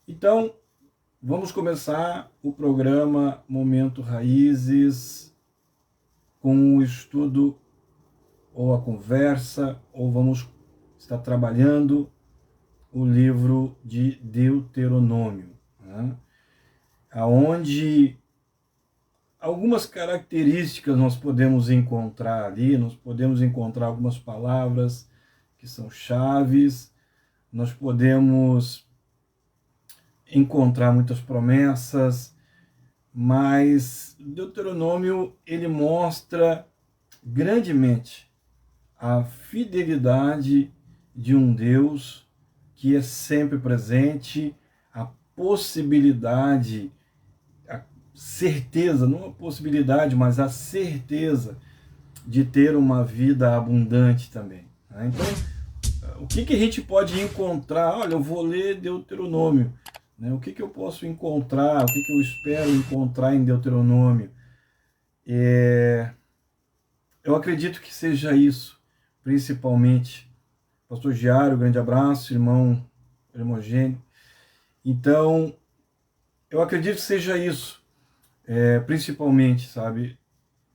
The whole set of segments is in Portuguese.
Então, vamos começar o programa Momento Raízes com o estudo ou a conversa, ou vamos estar trabalhando o livro de Deuteronômio, né? Onde algumas características nós podemos encontrar ali, nós podemos encontrar algumas palavras que são chaves, nós podemos encontrar muitas promessas, mas Deuteronômio ele mostra grandemente a fidelidade de um Deus que é sempre presente, a possibilidade, a certeza, não a possibilidade, mas a certeza de ter uma vida abundante também. Então, o que a gente pode encontrar? Olha, eu vou ler Deuteronômio. O que eu posso encontrar? O que eu espero encontrar em Deuteronômio? Eu acredito que seja isso, principalmente. Pastor Giário, grande abraço, irmão Primogênito. Então, eu acredito que seja isso, principalmente, sabe?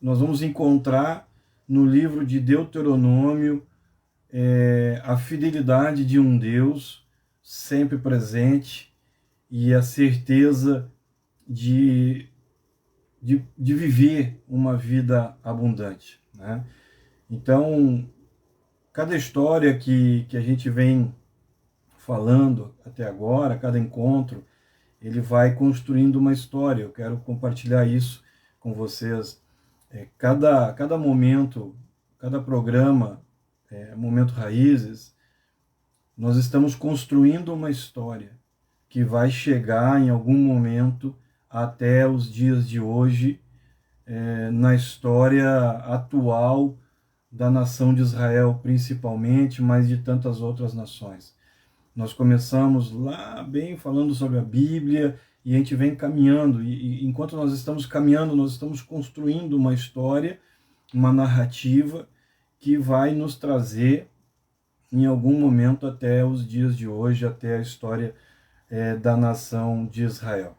Nós vamos encontrar no livro de Deuteronômio a fidelidade de um Deus sempre presente e a certeza de viver uma vida abundante, né? Então, cada história que a gente vem falando até agora, cada encontro, ele vai construindo uma história. Eu quero compartilhar isso com vocês. Cada momento, cada programa, Momento Raízes, nós estamos construindo uma história que vai chegar em algum momento até os dias de hoje, na história atual da nação de Israel, principalmente, mas de tantas outras nações. Nós começamos lá bem falando sobre a Bíblia e a gente vem caminhando, e enquanto nós estamos caminhando, nós estamos construindo uma história, uma narrativa que vai nos trazer em algum momento até os dias de hoje, até a história da nação de Israel.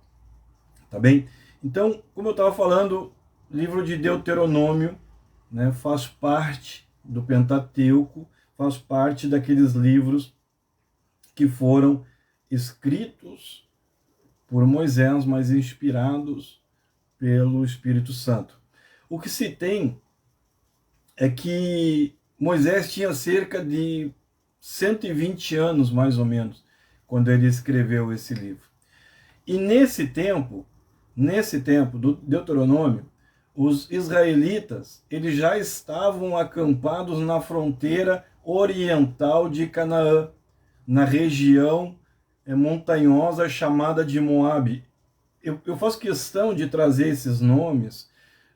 Tá bem? Então, como eu estava falando, o livro de Deuteronômio, né, faz parte do Pentateuco, faz parte daqueles livros que foram escritos por Moisés, mas inspirados pelo Espírito Santo. O que se tem é que Moisés tinha cerca de 120 anos, mais ou menos, quando ele escreveu esse livro. E nesse tempo do Deuteronômio, os israelitas eles já estavam acampados na fronteira oriental de Canaã, na região montanhosa chamada de Moabe. Eu faço questão de trazer esses nomes,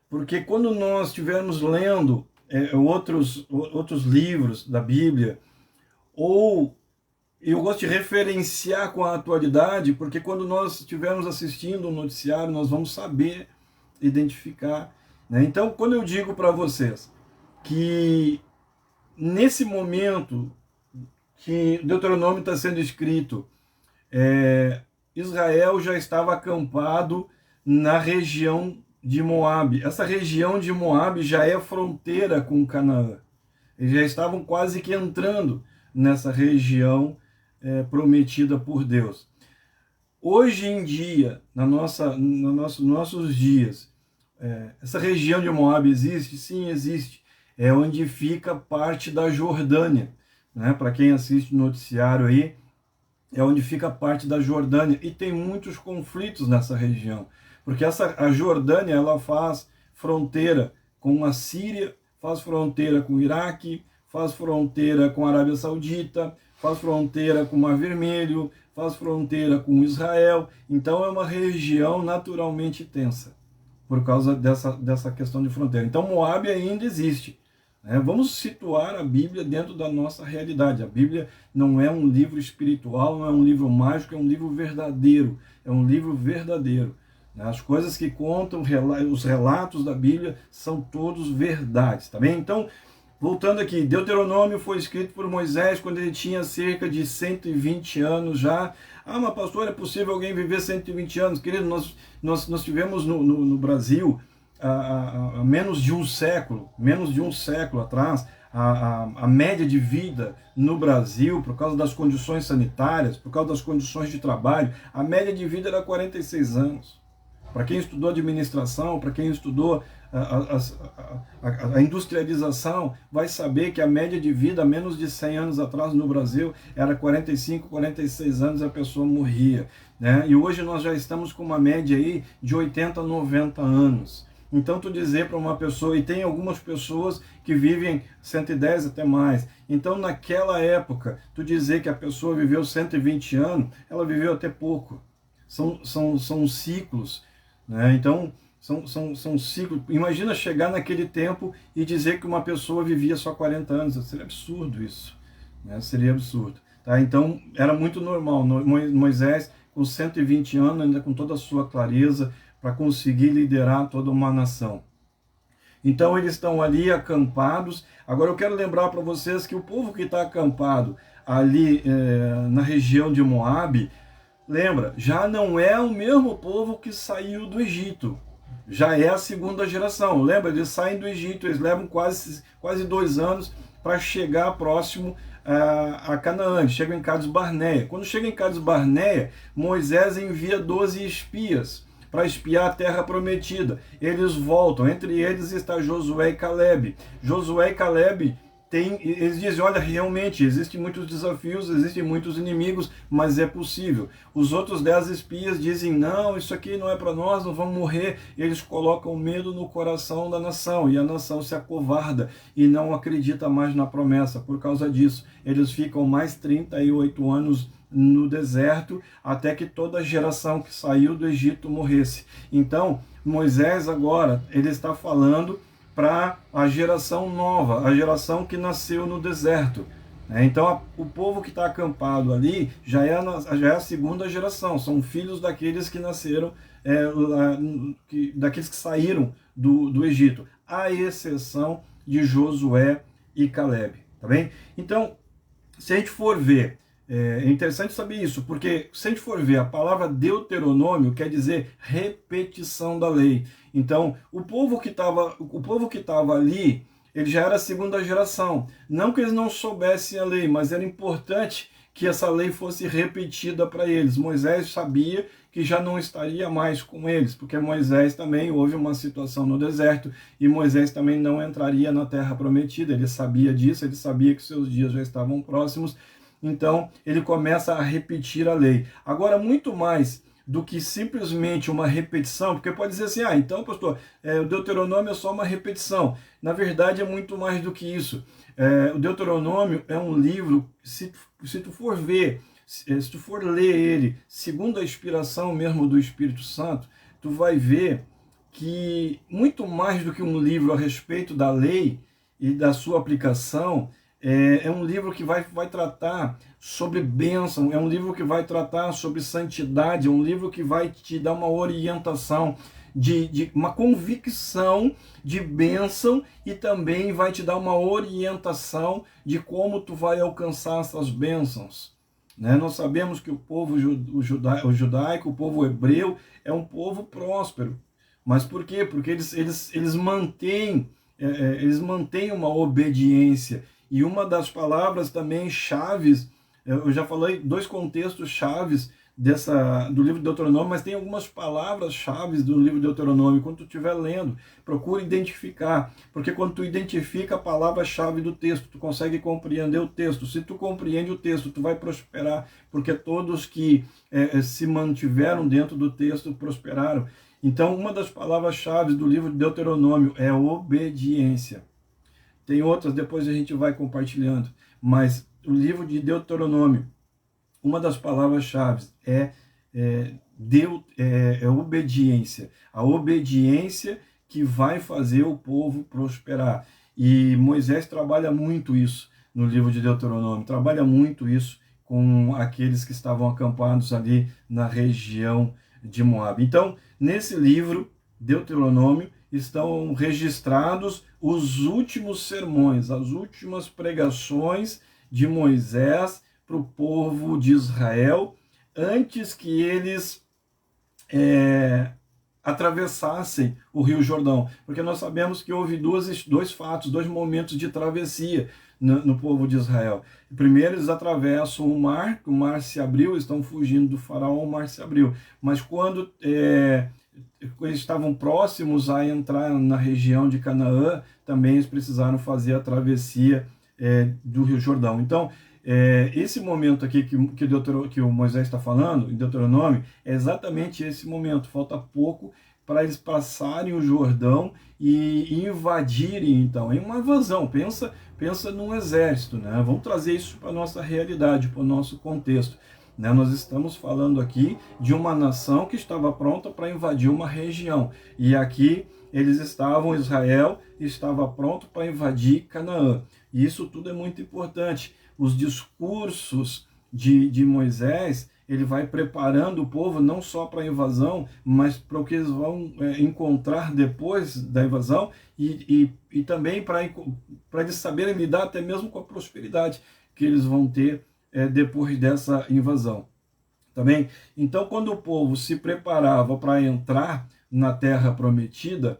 porque quando nós estivermos lendo outros livros da Bíblia, ou eu gosto de referenciar com a atualidade, porque quando nós estivermos assistindo o noticiário, nós vamos saber identificar, né? Então, quando eu digo para vocês que nesse momento que Deuteronômio está sendo escrito, Israel já estava acampado na região de Moabe. Essa região de Moabe já é fronteira com Canaã. Eles já estavam quase que entrando nessa região prometida por Deus. Hoje em dia, nossos dias, essa região de Moabe existe? Sim, existe. É onde fica parte da Jordânia, né? Para quem assiste o noticiário aí, é onde fica parte da Jordânia, e tem muitos conflitos nessa região, porque a Jordânia ela faz fronteira com a Síria, faz fronteira com o Iraque, faz fronteira com a Arábia Saudita, faz fronteira com o Mar Vermelho, faz fronteira com Israel. Então é uma região naturalmente tensa por causa dessa questão de fronteira. Então Moabe ainda existe. Vamos situar a Bíblia dentro da nossa realidade. A Bíblia não é um livro espiritual, não é um livro mágico, é um livro verdadeiro. É um livro verdadeiro. As coisas que contam, os relatos da Bíblia são todos verdades, tá bem? Então, Voltando aqui, Deuteronômio foi escrito por Moisés quando ele tinha cerca de 120 anos já. Ah, mas pastor, é possível alguém viver 120 anos? Querido, nós tivemos no Brasil, há menos de um século atrás, a média de vida no Brasil, por causa das condições sanitárias, por causa das condições de trabalho, a média de vida era 46 anos. Para quem estudou administração, para quem estudou a industrialização, vai saber que a média de vida, menos de 100 anos atrás no Brasil, era 45, 46 anos e a pessoa morria, né? E hoje nós já estamos com uma média aí de 80, 90 anos. Então, tu dizer para uma pessoa, e tem algumas pessoas que vivem 110 até mais. Então, naquela época, tu dizer que a pessoa viveu 120 anos, ela viveu até pouco. São ciclos, né? Então, são ciclos. Imagina chegar naquele tempo e dizer que uma pessoa vivia só 40 anos. Seria absurdo isso, né? Seria absurdo. Tá? Então, era muito normal. Moisés, com 120 anos, ainda com toda a sua clareza, para conseguir liderar toda uma nação. Então eles estão ali acampados. Agora eu quero lembrar para vocês que o povo que está acampado ali na região de Moabe, lembra, já não é o mesmo povo que saiu do Egito. Já é a segunda geração. Lembra, eles saem do Egito, eles levam quase 2 anos para chegar próximo a Canaã. Chegam em Cades Barneia. Quando chega em Cades Barneia, Moisés envia 12 espias para espiar a terra prometida. Eles voltam, entre eles está Josué e Caleb. Josué e Caleb eles dizem, olha, realmente, existem muitos desafios, existem muitos inimigos, mas é possível. Os outros 10 espias dizem, não, isso aqui não é para nós, não vamos morrer. Eles colocam medo no coração da nação, e a nação se acovarda e não acredita mais na promessa. Por causa disso, eles ficam mais 38 anos no deserto, até que toda a geração que saiu do Egito morresse. Então, Moisés agora, ele está falando para a geração nova, a geração que nasceu no deserto. Então, o povo que está acampado ali já é a segunda geração, são filhos daqueles que nasceram, daqueles que saíram do Egito, à exceção de Josué e Caleb. Tá bem? Então, se a gente for ver, é interessante saber isso, porque se a gente for ver, a palavra Deuteronômio quer dizer repetição da lei. Então, o povo que estava ali, ele já era a segunda geração. Não que eles não soubessem a lei, mas era importante que essa lei fosse repetida para eles. Moisés sabia que já não estaria mais com eles, porque Moisés também, houve uma situação no deserto, e Moisés também não entraria na terra prometida. Ele sabia disso, ele sabia que seus dias já estavam próximos. Então, ele começa a repetir a lei. Agora, muito mais do que simplesmente uma repetição, porque pode dizer assim, então, pastor, o Deuteronômio é só uma repetição. Na verdade, é muito mais do que isso. O Deuteronômio é um livro, se tu for ver, se tu for ler ele, segundo a inspiração mesmo do Espírito Santo, tu vai ver que muito mais do que um livro a respeito da lei e da sua aplicação, é um livro que vai tratar sobre bênção, é um livro que vai tratar sobre santidade, é um livro que vai te dar uma orientação, de uma convicção de bênção, e também vai te dar uma orientação de como tu vai alcançar essas bênçãos. Né? Nós sabemos que o povo judaico, o povo hebreu, é um povo próspero. Mas por quê? Porque eles mantêm uma obediência. E uma das palavras também chaves, eu já falei 2 contextos chaves do livro de Deuteronômio, mas tem algumas palavras chaves do livro de Deuteronômio. Quando tu estiver lendo, procura identificar, porque quando tu identifica a palavra-chave do texto, tu consegue compreender o texto. Se tu compreende o texto, tu vai prosperar, porque todos que se mantiveram dentro do texto prosperaram. Então, uma das palavras-chave do livro de Deuteronômio é obediência. Tem outras, depois a gente vai compartilhando. Mas o livro de Deuteronômio, uma das palavras-chave é obediência. A obediência que vai fazer o povo prosperar. E Moisés trabalha muito isso no livro de Deuteronômio. Trabalha muito isso com aqueles que estavam acampados ali na região de Moabe. Então, nesse livro, Deuteronômio, estão registrados os últimos sermões, as últimas pregações de Moisés para o povo de Israel, antes que eles atravessassem o Rio Jordão, porque nós sabemos que houve dois fatos, dois momentos de travessia no povo de Israel. Primeiro, eles atravessam o mar se abriu, estão fugindo do faraó, o mar se abriu. Mas quando eles estavam próximos a entrar na região de Canaã, também eles precisaram fazer a travessia do Rio Jordão. Então, esse momento aqui que o Moisés está falando, em Deuteronômio, é exatamente esse momento. Falta pouco para eles passarem o Jordão e invadirem, então. É uma invasão, pensa num exército, né? Vamos trazer isso para a nossa realidade, para o nosso contexto. Né? Nós estamos falando aqui de uma nação que estava pronta para invadir uma região. E aqui Israel estava pronto para invadir Canaã. E isso tudo é muito importante. Os discursos de Moisés, ele vai preparando o povo não só para a invasão, mas para o que eles vão encontrar depois da invasão e também para eles saberem lidar até mesmo com a prosperidade que eles vão ter depois dessa invasão. Também, então, quando o povo se preparava para entrar na Terra Prometida,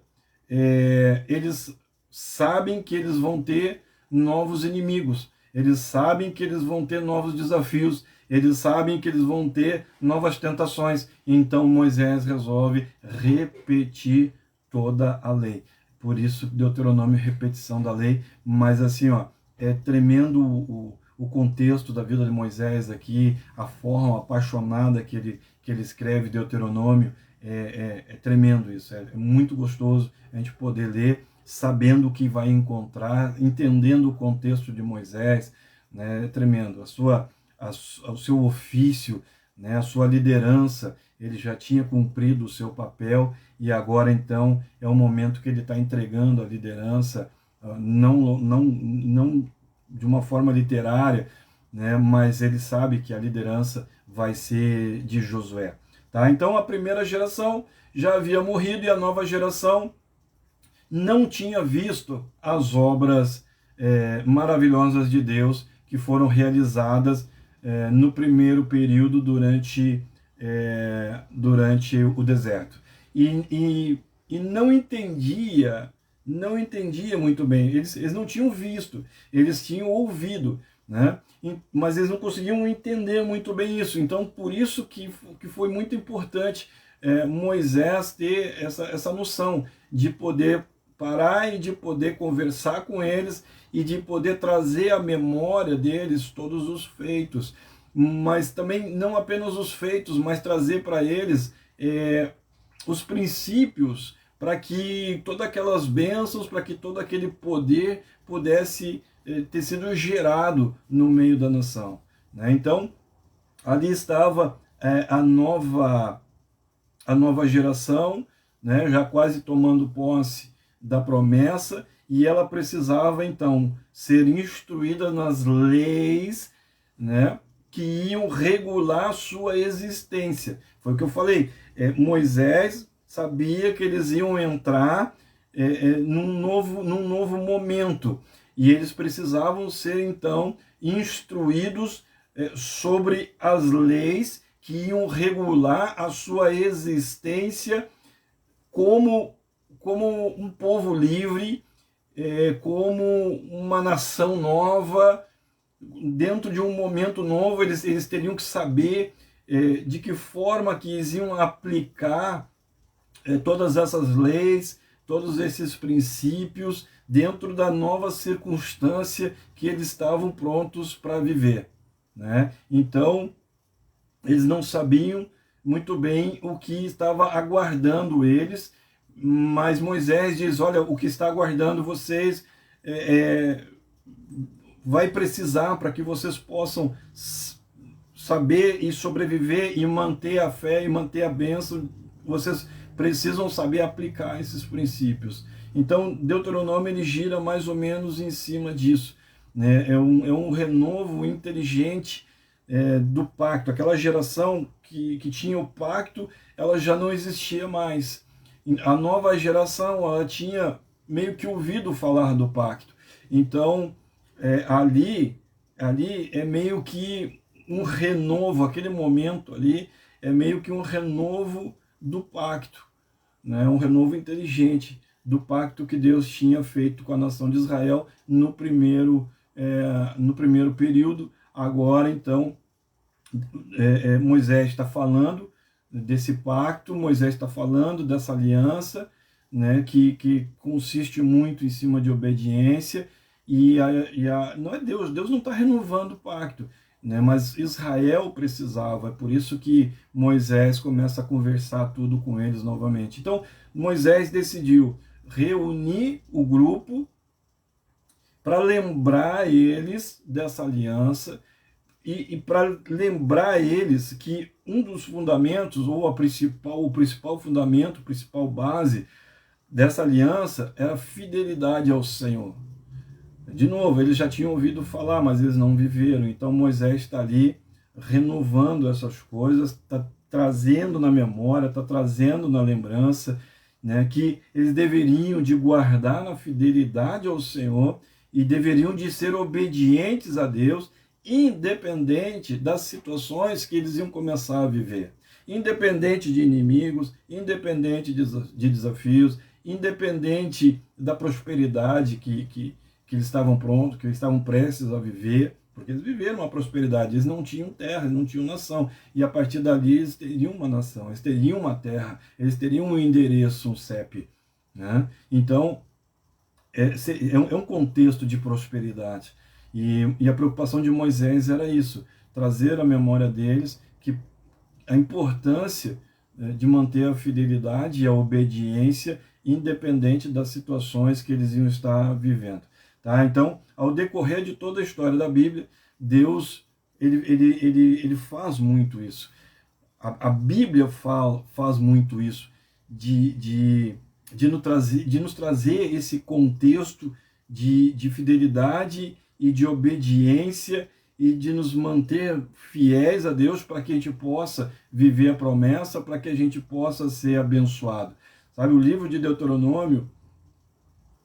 eles sabem que eles vão ter novos inimigos, eles sabem que eles vão ter novos desafios, eles sabem que eles vão ter novas tentações. Então Moisés resolve repetir toda a lei. Por isso Deuteronômio, repetição da lei. Mas assim, é tremendo o contexto da vida de Moisés aqui, a forma apaixonada que ele escreve Deuteronômio. É tremendo isso, é muito gostoso a gente poder ler, sabendo o que vai encontrar, entendendo o contexto de Moisés, né? É tremendo. O seu ofício, né? A sua liderança, ele já tinha cumprido o seu papel e agora então é o momento que ele está entregando a liderança, não de uma forma literária, né? Mas ele sabe que a liderança vai ser de Josué. Tá? Então a primeira geração já havia morrido e a nova geração não tinha visto as obras maravilhosas de Deus que foram realizadas no primeiro período durante o deserto. E não entendia muito bem, eles não tinham visto, eles tinham ouvido, né? Mas eles não conseguiam entender muito bem isso. Então, por isso que foi muito importante Moisés ter essa noção de poder parar e de poder conversar com eles e de poder trazer à memória deles todos os feitos, mas também não apenas os feitos, mas trazer para eles os princípios, para que todas aquelas bênçãos, para que todo aquele poder pudesse ter sido gerado no meio da nação. Né? Então, ali estava a nova geração, né, já quase tomando posse da promessa, e ela precisava, então, ser instruída nas leis, né, que iam regular a sua existência. Foi o que eu falei. Moisés sabia que eles iam entrar num novo momento, e eles precisavam ser, então, instruídos sobre as leis que iam regular a sua existência como um povo livre, como uma nação nova, dentro de um momento novo. Eles teriam que saber de que forma que eles iam aplicar todas essas leis, todos esses princípios dentro da nova circunstância que eles estavam prontos para viver. Né? Então, eles não sabiam muito bem o que estava aguardando eles, mas Moisés diz: olha, o que está aguardando vocês vai precisar, para que vocês possam saber e sobreviver e manter a fé e manter a bênção, vocês precisam saber aplicar esses princípios. Então, Deuteronômio ele gira mais ou menos em cima disso. Né? É um renovo inteligente do pacto. Aquela geração que tinha o pacto, ela já não existia mais. A nova geração, ela tinha meio que ouvido falar do pacto. Então, ali é meio que um renovo, aquele momento ali é meio que um renovo do pacto, né? Um renovo inteligente do pacto que Deus tinha feito com a nação de Israel no primeiro período. Agora, então, Moisés está falando desse pacto, Moisés está falando dessa aliança, né, que consiste muito em cima de obediência, não é Deus não está renovando o pacto, né, mas Israel precisava, é por isso que Moisés começa a conversar tudo com eles novamente. Então, Moisés decidiu reunir o grupo para lembrar eles dessa aliança, e para lembrar eles que um dos fundamentos, ou o principal fundamento, a principal base dessa aliança era a fidelidade ao Senhor. De novo, eles já tinham ouvido falar, mas eles não viveram. Então Moisés está ali renovando essas coisas, está trazendo na memória, está trazendo na lembrança, né, que eles deveriam de guardar na fidelidade ao Senhor e deveriam de ser obedientes a Deus, independente das situações que eles iam começar a viver, independente de inimigos, independente de desafios, independente da prosperidade que eles estavam prontos, que eles estavam prestes a viver, porque eles viveram uma prosperidade, eles não tinham terra, eles não tinham nação, e a partir dali eles teriam uma nação, eles teriam uma terra, eles teriam um endereço, um CEP, né? Então, é um contexto de prosperidade. E a preocupação de Moisés era isso, trazer à memória deles que a importância de manter a fidelidade e a obediência, independente das situações que eles iam estar vivendo. Tá? Então, ao decorrer de toda a história da Bíblia, Deus ele faz muito isso. A Bíblia faz muito isso, de nos trazer esse contexto de fidelidade e de obediência e de nos manter fiéis a Deus para que a gente possa viver a promessa, para que a gente possa ser abençoado. Sabe, o livro de Deuteronômio,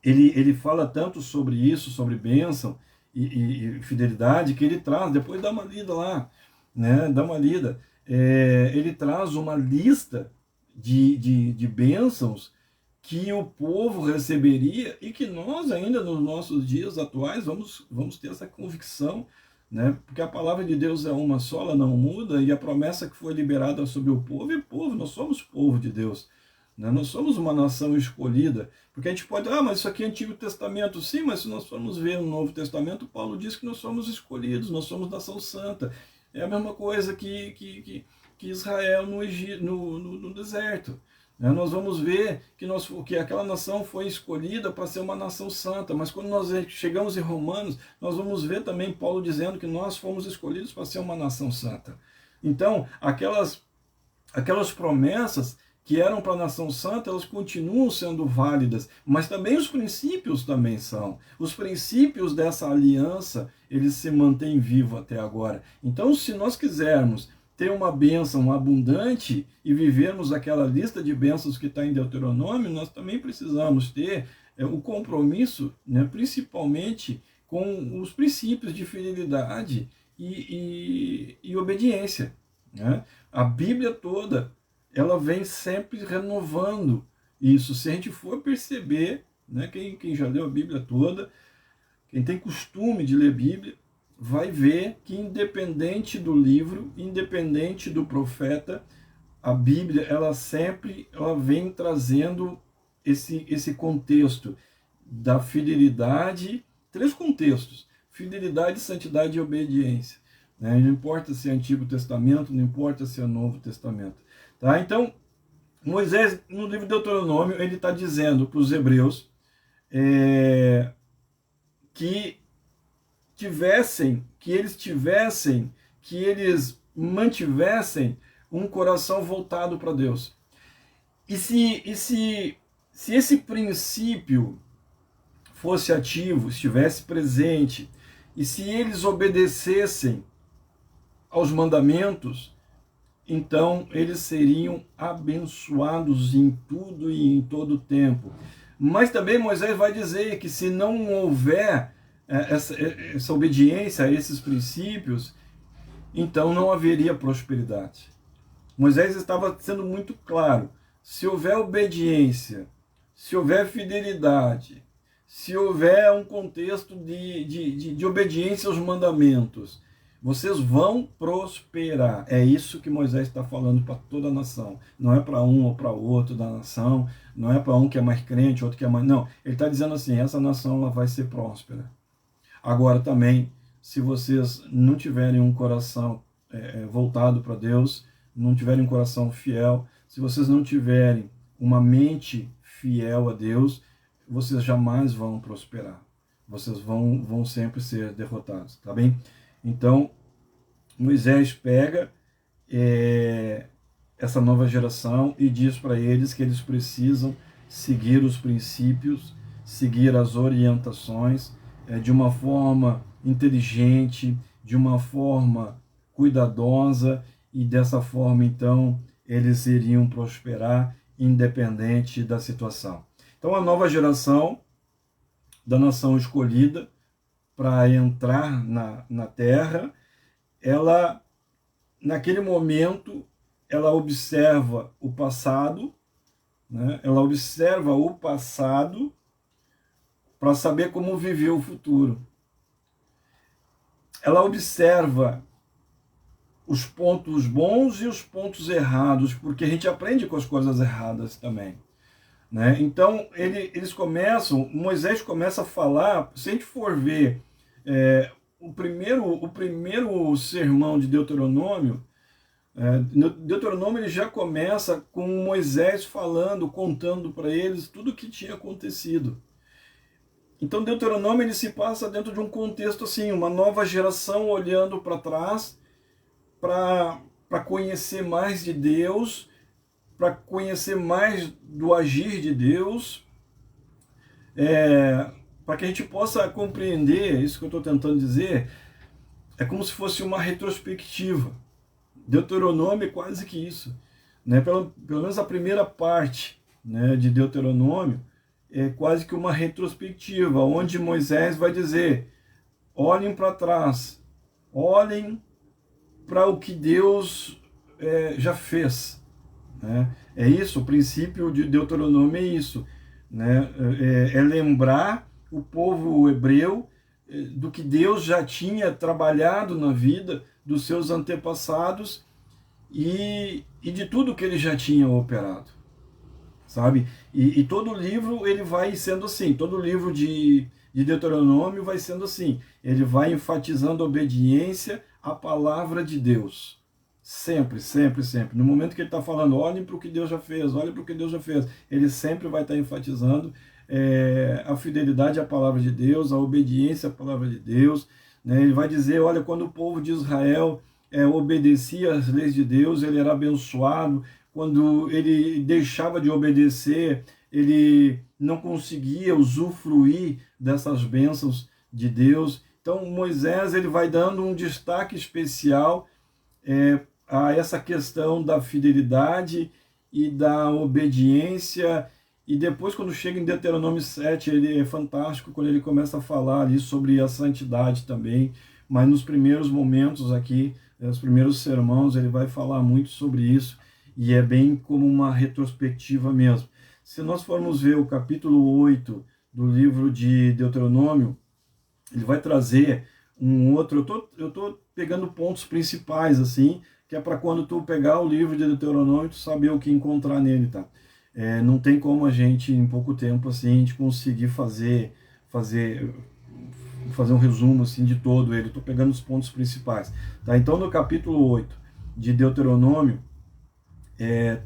ele fala tanto sobre isso, sobre bênção e fidelidade, que ele traz, depois dá uma lida lá, né? Dá uma lida. Ele traz uma lista de bênçãos que o povo receberia e que nós ainda nos nossos dias atuais vamos ter essa convicção, né? Porque a palavra de Deus é uma só, ela não muda, e a promessa que foi liberada sobre o povo é povo, nós somos povo de Deus, né? Nós somos uma nação escolhida, porque a gente pode, mas isso aqui é Antigo Testamento, sim, mas se nós formos ver no Novo Testamento, Paulo diz que nós somos escolhidos, nós somos nação santa. É a mesma coisa que Israel no deserto. Nós vamos ver que aquela nação foi escolhida para ser uma nação santa, mas quando nós chegamos em Romanos, nós vamos ver também Paulo dizendo que nós fomos escolhidos para ser uma nação santa. Então, aquelas promessas que eram para a nação santa, elas continuam sendo válidas, mas também os princípios também são. Os princípios dessa aliança, eles se mantêm vivos até agora. Então, se nós quisermos ter uma bênção abundante e vivermos aquela lista de bênçãos que está em Deuteronômio, nós também precisamos ter o compromisso, né, principalmente com os princípios de fidelidade e obediência, né? A Bíblia toda, ela vem sempre renovando isso. Se a gente for perceber, né, quem já leu a Bíblia toda, quem tem costume de ler Bíblia, vai ver que independente do livro, independente do profeta, a Bíblia ela vem trazendo esse contexto da fidelidade, 3 contextos: fidelidade, santidade e obediência. Né? Não importa se é Antigo Testamento, não importa se é Novo Testamento. Tá? Então, Moisés, no livro de Deuteronômio, ele está dizendo para os hebreus que eles mantivessem um coração voltado para Deus. E se esse princípio fosse ativo, estivesse presente, e se eles obedecessem aos mandamentos, então eles seriam abençoados em tudo e em todo tempo. Mas também Moisés vai dizer que se não houver essa obediência a esses princípios, então não haveria prosperidade. Moisés estava sendo muito claro: se houver obediência, se houver fidelidade, se houver um contexto de obediência aos mandamentos, vocês vão prosperar. É isso que Moisés está falando para toda a nação. Não é para um ou para outro da nação, não é para um que é mais crente, outro que é mais... Não, ele está dizendo assim, essa nação ela vai ser próspera. Agora também, se vocês não tiverem um coração voltado para Deus, não tiverem um coração fiel, se vocês não tiverem uma mente fiel a Deus, vocês jamais vão prosperar. Vocês vão sempre ser derrotados, tá bem? Então, Moisés pega essa nova geração e diz para eles que eles precisam seguir os princípios, seguir as orientações de uma forma inteligente, de uma forma cuidadosa, e dessa forma, então, eles iriam prosperar independente da situação. Então, a nova geração da nação escolhida para entrar na terra, ela, naquele momento, ela observa o passado, né? Ela observa o passado para saber como viver o futuro. Ela observa os pontos bons e os pontos errados, porque a gente aprende com as coisas erradas também, né? Então, Moisés começa a falar, se a gente for ver o primeiro sermão de Deuteronômio, Deuteronômio ele já começa com Moisés falando, contando para eles tudo o que tinha acontecido. Então, Deuteronômio ele se passa dentro de um contexto assim, uma nova geração olhando para trás, para conhecer mais de Deus, para conhecer mais do agir de Deus, para que a gente possa compreender isso que eu estou tentando dizer. É como se fosse uma retrospectiva. Deuteronômio é quase que isso, né? Pelo menos a primeira parte, né, de Deuteronômio é quase que uma retrospectiva, onde Moisés vai dizer: olhem para trás, olhem para o que Deus já fez, né? É isso, o princípio de Deuteronômio é isso, né? É lembrar o povo hebreu do que Deus já tinha trabalhado na vida dos seus antepassados e de tudo que ele já tinha operado, sabe? E todo livro ele vai sendo assim, todo livro de Deuteronômio vai sendo assim, ele vai enfatizando a obediência à palavra de Deus, sempre, sempre, sempre. No momento que ele está falando, olhem para o que Deus já fez, olhem para o que Deus já fez, ele sempre vai estar enfatizando a fidelidade à palavra de Deus, a obediência à palavra de Deus, né? Ele vai dizer, olha, quando o povo de Israel obedecia às leis de Deus, ele era abençoado. Quando ele deixava de obedecer, ele não conseguia usufruir dessas bênçãos de Deus. Então Moisés ele vai dando um destaque especial a essa questão da fidelidade e da obediência. E depois, quando chega em Deuteronômio 7, ele é fantástico quando ele começa a falar ali sobre a santidade também. Mas nos primeiros momentos aqui, os primeiros sermãos, ele vai falar muito sobre isso. E é bem como uma retrospectiva mesmo. Se nós formos ver o capítulo 8 do livro de Deuteronômio, ele vai trazer um outro... Eu tô pegando pontos principais, assim, que é para quando tu pegar o livro de Deuteronômio, tu saber o que encontrar nele, tá? Não tem como a gente, em pouco tempo, assim, a gente conseguir fazer um resumo, assim, de todo ele. Estou pegando os pontos principais, tá? Então, no capítulo 8 de Deuteronômio,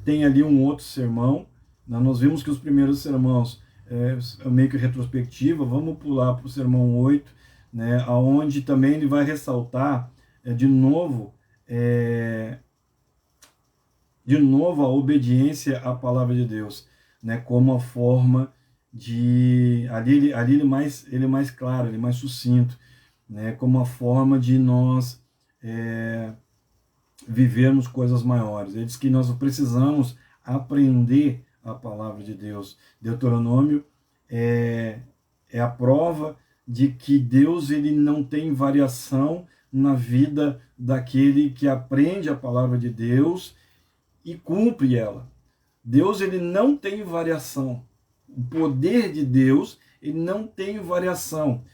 tem ali um outro sermão, né? Nós vimos que os primeiros sermãos é meio que retrospectiva. Vamos pular para o sermão 8, né? Onde também ele vai ressaltar de novo a obediência à palavra de Deus, né? Como a forma de... Ali ele é mais claro, ele é mais sucinto, né? Como a forma de nós vivermos coisas maiores. Ele diz que nós precisamos aprender a palavra de Deus. Deuteronômio é a prova de que Deus ele não tem variação na vida daquele que aprende a palavra de Deus e cumpre ela. Deus ele não tem variação. O poder de Deus ele não tem variação.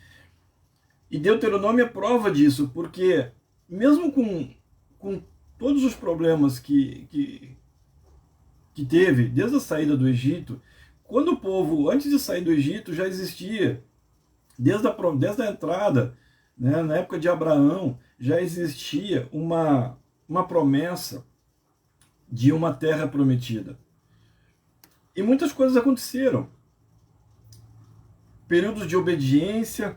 E Deuteronômio é prova disso, porque mesmo com todos os problemas que teve desde a saída do Egito, quando o povo, antes de sair do Egito, já existia, desde a entrada, né, na época de Abraão, já existia uma promessa de uma terra prometida. E muitas coisas aconteceram. Períodos de obediência,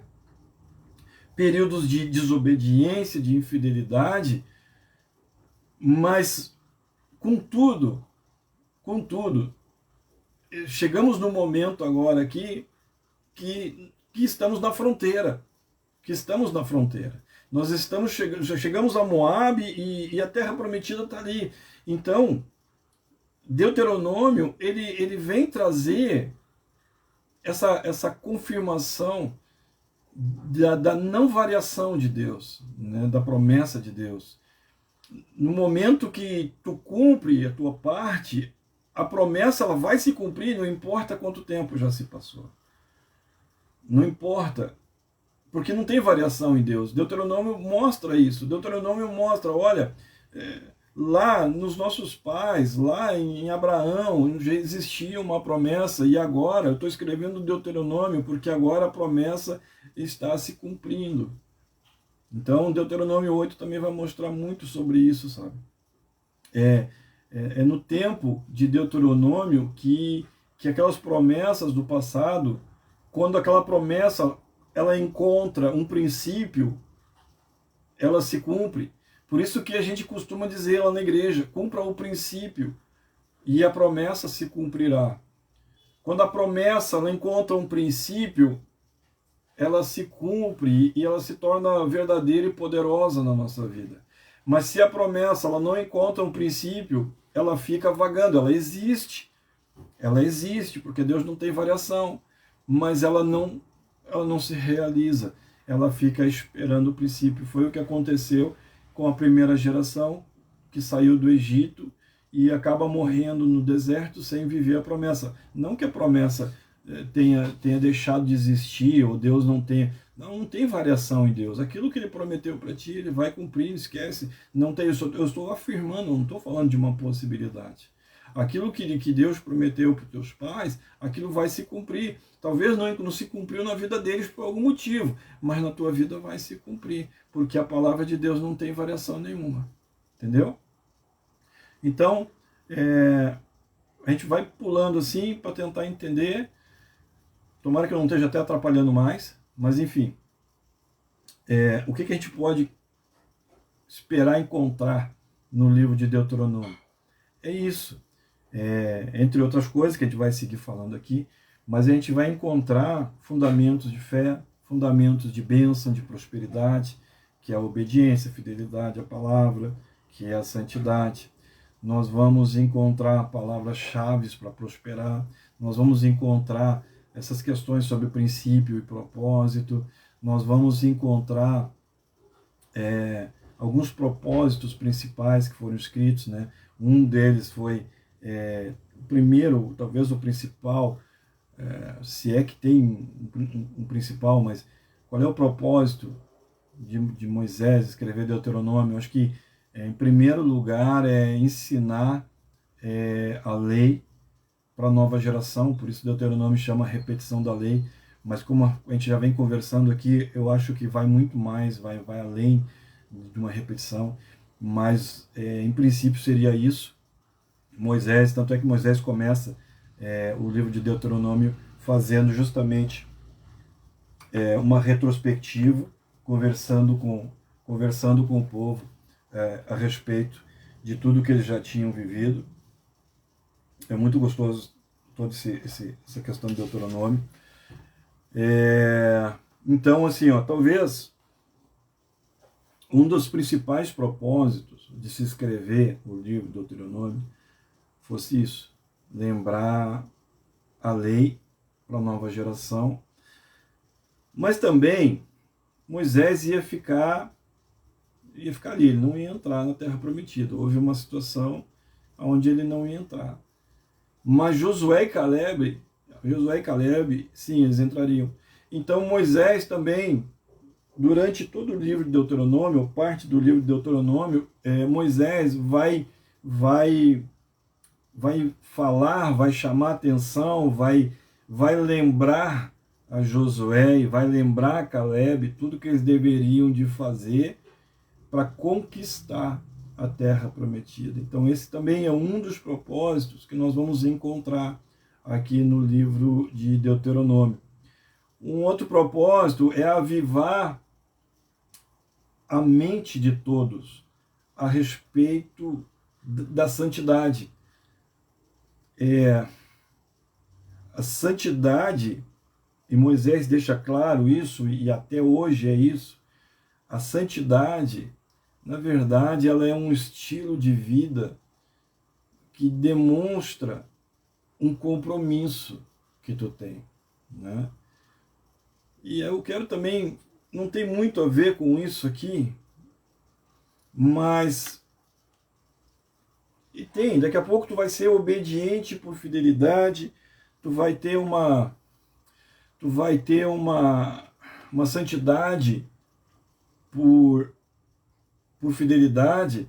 períodos de desobediência, de infidelidade, mas, contudo, chegamos no momento agora aqui que estamos na fronteira, Nós já chegamos a Moabe e a terra prometida está ali. Então, Deuteronômio, ele vem trazer essa confirmação da não variação de Deus, né, da promessa de Deus. No momento que tu cumpre a tua parte, a promessa ela vai se cumprir, não importa quanto tempo já se passou. Não importa, porque não tem variação em Deus. Deuteronômio mostra isso. Deuteronômio mostra, olha, lá nos nossos pais, lá em Abraão, já existia uma promessa, e agora eu estou escrevendo Deuteronômio porque agora a promessa está se cumprindo. Então, Deuteronômio 8 também vai mostrar muito sobre isso, sabe? É no tempo de Deuteronômio que aquelas promessas do passado, quando aquela promessa ela encontra um princípio, ela se cumpre. Por isso que a gente costuma dizer lá na igreja, cumpra o princípio e a promessa se cumprirá. Quando a promessa ela encontra um princípio, ela se cumpre e ela se torna verdadeira e poderosa na nossa vida. Mas se a promessa ela não encontra um princípio, ela fica vagando, ela existe, porque Deus não tem variação, mas ela não se realiza, ela fica esperando o princípio. Foi o que aconteceu com a primeira geração que saiu do Egito e acaba morrendo no deserto sem viver a promessa. Não que a promessa tenha deixado de existir, ou Deus não tenha... Não tem variação em Deus. Aquilo que ele prometeu para ti, ele vai cumprir, esquece. Não tem, eu estou afirmando, não estou falando de uma possibilidade. Aquilo que Deus prometeu para os teus pais, aquilo vai se cumprir. Talvez não se cumpriu na vida deles por algum motivo, mas na tua vida vai se cumprir, porque a palavra de Deus não tem variação nenhuma. Entendeu? Então, a gente vai pulando assim para tentar entender. Tomara que eu não esteja até atrapalhando mais, mas enfim. O que a gente pode esperar encontrar no livro de Deuteronômio? É isso. Entre outras coisas que a gente vai seguir falando aqui, mas a gente vai encontrar fundamentos de fé, fundamentos de bênção, de prosperidade, que é a obediência, a fidelidade à palavra, que é a santidade. Nós vamos encontrar palavras-chave para prosperar, nós vamos encontrar essas questões sobre princípio e propósito, nós vamos encontrar alguns propósitos principais que foram escritos, né? Um deles foi o primeiro, talvez o principal, se é que tem um principal, mas qual é o propósito de Moisés escrever Deuteronômio? Eu acho que, em primeiro lugar, é ensinar a lei para a nova geração, por isso Deuteronômio chama repetição da lei, mas como a gente já vem conversando aqui, eu acho que vai muito mais, vai além de uma repetição, mas em princípio seria isso. Moisés, tanto é que Moisés começa o livro de Deuteronômio fazendo justamente uma retrospectiva, conversando com o povo a respeito de tudo que eles já tinham vivido. É muito gostoso toda essa questão de Deuteronômio. Então, assim, talvez um dos principais propósitos de se escrever o livro de Deuteronômio fosse isso, lembrar a lei para a nova geração, mas também Moisés ia ficar ali, ele não ia entrar na Terra Prometida. Houve uma situação onde ele não ia entrar. Mas Josué e Caleb, sim, eles entrariam. Então Moisés também, durante todo o livro de Deuteronômio, parte do livro de Deuteronômio, Moisés vai falar, vai chamar atenção, vai lembrar a Josué e vai lembrar a Caleb tudo que eles deveriam de fazer para conquistar a terra prometida. Então esse também é um dos propósitos que nós vamos encontrar aqui no livro de Deuteronômio. Um outro propósito é avivar a mente de todos a respeito da santidade. A santidade, e Moisés deixa claro isso, e até hoje é isso, a santidade, na verdade, ela é um estilo de vida que demonstra um compromisso que tu tem, né? E eu quero também, não tem muito a ver com isso aqui, mas daqui a pouco tu vai ser obediente por fidelidade, tu vai ter uma santidade por fidelidade,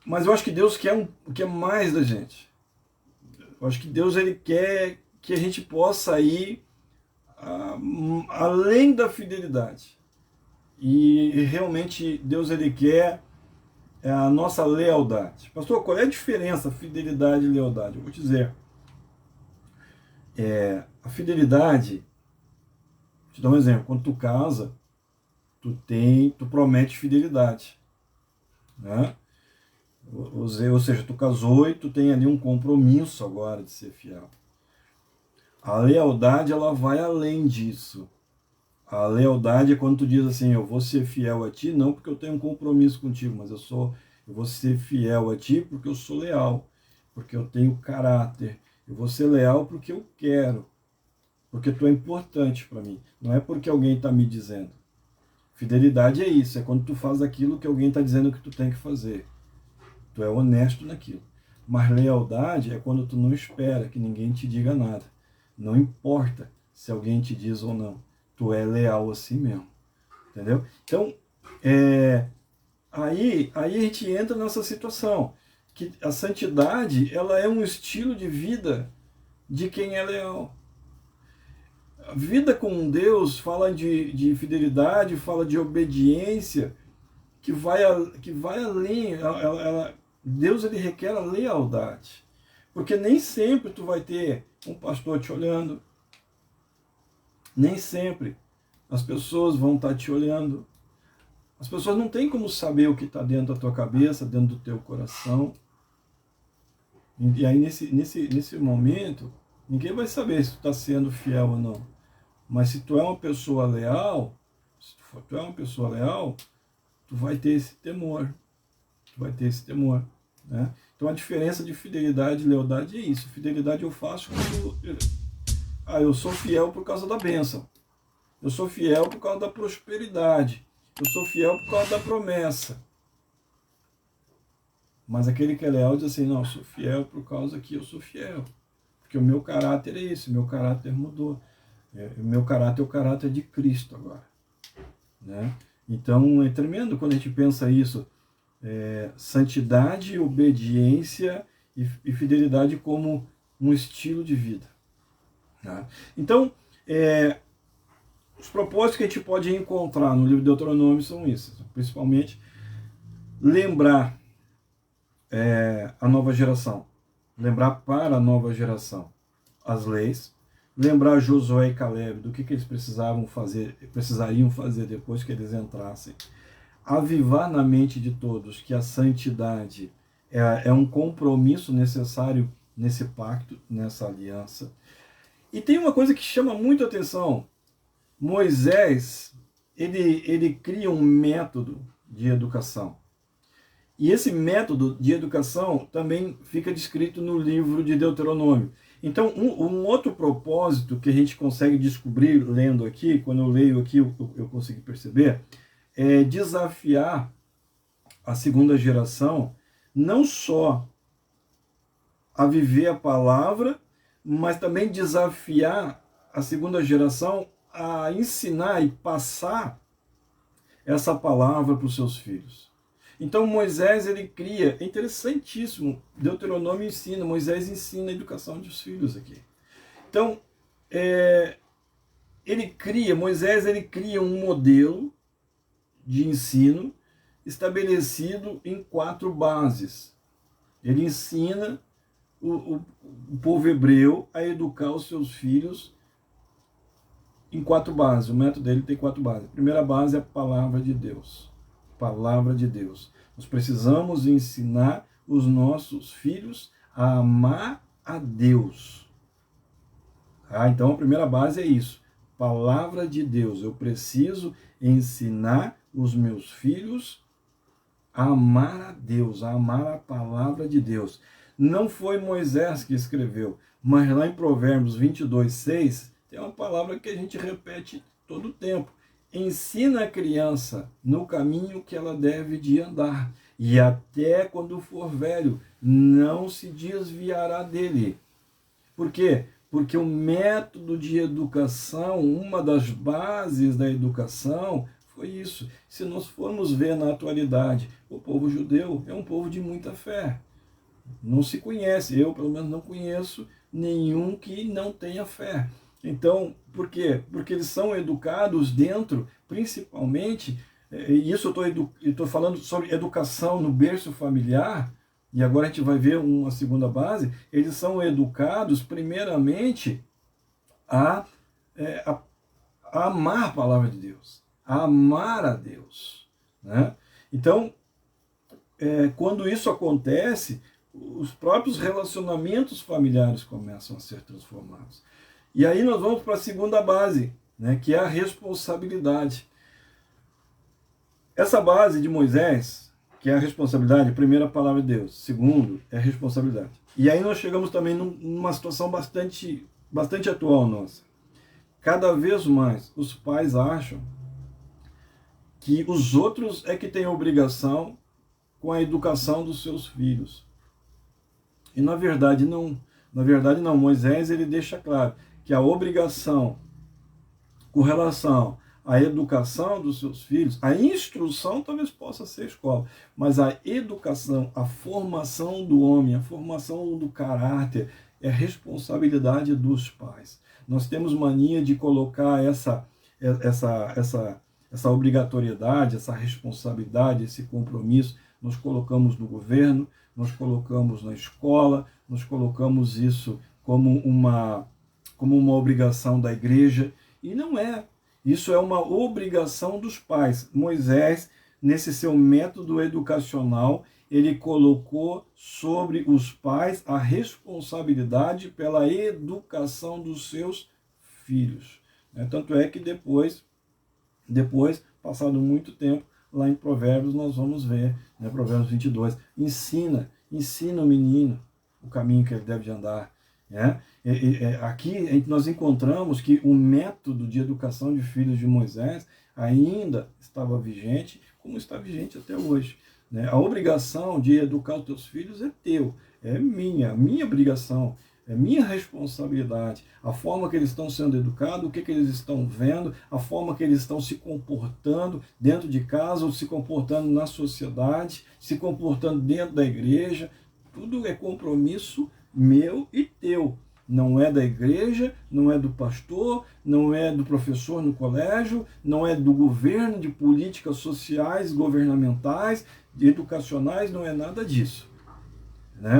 mas eu acho que Deus quer mais da gente. Eu acho que Deus ele quer que a gente possa ir além da fidelidade. E realmente Deus ele quer a nossa lealdade. Pastor, qual é a diferença fidelidade e lealdade? Eu vou te dizer. A fidelidade, vou te dar um exemplo, quando tu casa, tu promete fidelidade, né? Ou seja, tu casou e tu tem ali um compromisso agora de ser fiel. A lealdade, ela vai além disso. A lealdade é quando tu diz assim, eu vou ser fiel a ti, não porque eu tenho um compromisso contigo, mas eu vou ser fiel a ti porque eu sou leal, porque eu tenho caráter. Eu vou ser leal porque eu quero, porque tu é importante para mim. Não é porque alguém está me dizendo. Fidelidade é isso, é quando tu faz aquilo que alguém está dizendo que tu tem que fazer. Tu é honesto naquilo. Mas lealdade é quando tu não espera que ninguém te diga nada. Não importa se alguém te diz ou não. Tu é leal assim mesmo. Entendeu? Então, aí a gente entra nessa situação. Que a santidade, ela é um estilo de vida de quem é leal. A vida com Deus fala de fidelidade, fala de obediência, que vai além. Deus ele requer a lealdade. Porque nem sempre tu vai ter um pastor te olhando. Nem sempre as pessoas vão estar te olhando. As pessoas não têm como saber o que está dentro da tua cabeça, dentro do teu coração. E aí nesse momento, ninguém vai saber se tu está sendo fiel ou não. Mas se tu é uma pessoa leal, tu vai ter esse temor. Né? Então a diferença de fidelidade e lealdade é isso. Fidelidade eu faço quando eu sou fiel por causa da bênção. Eu sou fiel por causa da prosperidade. Eu sou fiel por causa da promessa. Mas aquele que é leal diz assim, não, eu sou fiel por causa que eu sou fiel. Porque o meu caráter é esse, o meu caráter mudou. O meu caráter é o caráter de Cristo agora. Né? Então é tremendo quando a gente pensa isso. Santidade, obediência e fidelidade como um estilo de vida. Tá? Então, os propósitos que a gente pode encontrar no livro de Deuteronômio são esses. Principalmente, lembrar a nova geração. Lembrar para a nova geração as leis. Lembrar Josué e Caleb do que eles precisariam fazer depois que eles entrassem. Avivar na mente de todos que a santidade é um compromisso necessário nesse pacto, nessa aliança. E tem uma coisa que chama muito a atenção. Moisés, ele cria um método de educação. E esse método de educação também fica descrito no livro de Deuteronômio. Então, um outro propósito que a gente consegue descobrir lendo aqui, quando eu leio aqui eu consegui perceber, é desafiar a segunda geração não só a viver a palavra, mas também desafiar a segunda geração a ensinar e passar essa palavra para os seus filhos. Então Moisés, ele cria, é interessantíssimo, Deuteronômio ensina, Moisés ensina a educação dos filhos aqui. Então, Moisés ele cria um modelo de ensino estabelecido em 4 bases. Ele ensina o povo hebreu a educar os seus filhos em 4 bases. O método dele tem 4 bases. A primeira base é a palavra de Deus. Palavra de Deus. Nós precisamos ensinar os nossos filhos a amar a Deus. Então a primeira base é isso. Palavra de Deus. Eu preciso ensinar os meus filhos a amar a Deus, a amar a palavra de Deus. Não foi Moisés que escreveu, mas lá em Provérbios 22:6 tem uma palavra que a gente repete todo o tempo. Ensina a criança no caminho que ela deve de andar, e até quando for velho, não se desviará dele. Por quê? Porque o método de educação, uma das bases da educação, foi isso. Se nós formos ver na atualidade, o povo judeu é um povo de muita fé. Não se conhece, eu pelo menos não conheço nenhum que não tenha fé. Então, por quê? Porque eles são educados dentro, principalmente, isso eu estou falando sobre educação no berço familiar, e agora a gente vai ver uma segunda base, eles são educados primeiramente a amar a palavra de Deus, a amar a Deus. Né? Então, quando isso acontece, os próprios relacionamentos familiares começam a ser transformados. E aí nós vamos para a segunda base, né, que é a responsabilidade. Essa base de Moisés, que é a responsabilidade, primeiro a palavra de Deus, segundo é a responsabilidade. E aí nós chegamos também numa situação bastante atual nossa. Cada vez mais os pais acham que os outros é que têm obrigação com a educação dos seus filhos. E na verdade não. Na verdade não. Moisés ele deixa claro que a obrigação com relação à educação dos seus filhos, a instrução talvez possa ser a escola, mas a educação, a formação do homem, a formação do caráter, é responsabilidade dos pais. Nós temos mania de colocar essa obrigatoriedade, essa responsabilidade, esse compromisso, nós colocamos no governo, nós colocamos na escola, nós colocamos isso como uma obrigação da igreja, e não é. Isso é uma obrigação dos pais. Moisés, nesse seu método educacional, ele colocou sobre os pais a responsabilidade pela educação dos seus filhos. Tanto é que depois, passado muito tempo, lá em Provérbios nós vamos ver, Provérbios 22, ensina o menino o caminho que ele deve de andar. Aqui nós encontramos que o método de educação de filhos de Moisés ainda estava vigente, como está vigente até hoje. A obrigação de educar os teus filhos é teu, é minha obrigação, é minha responsabilidade. A forma que eles estão sendo educados, o que eles estão vendo, a forma que eles estão se comportando dentro de casa, ou se comportando na sociedade, se comportando dentro da igreja, tudo é compromisso meu e teu. Não é da igreja, não é do pastor, não é do professor no colégio, não é do governo, de políticas sociais, governamentais, educacionais, não é nada disso.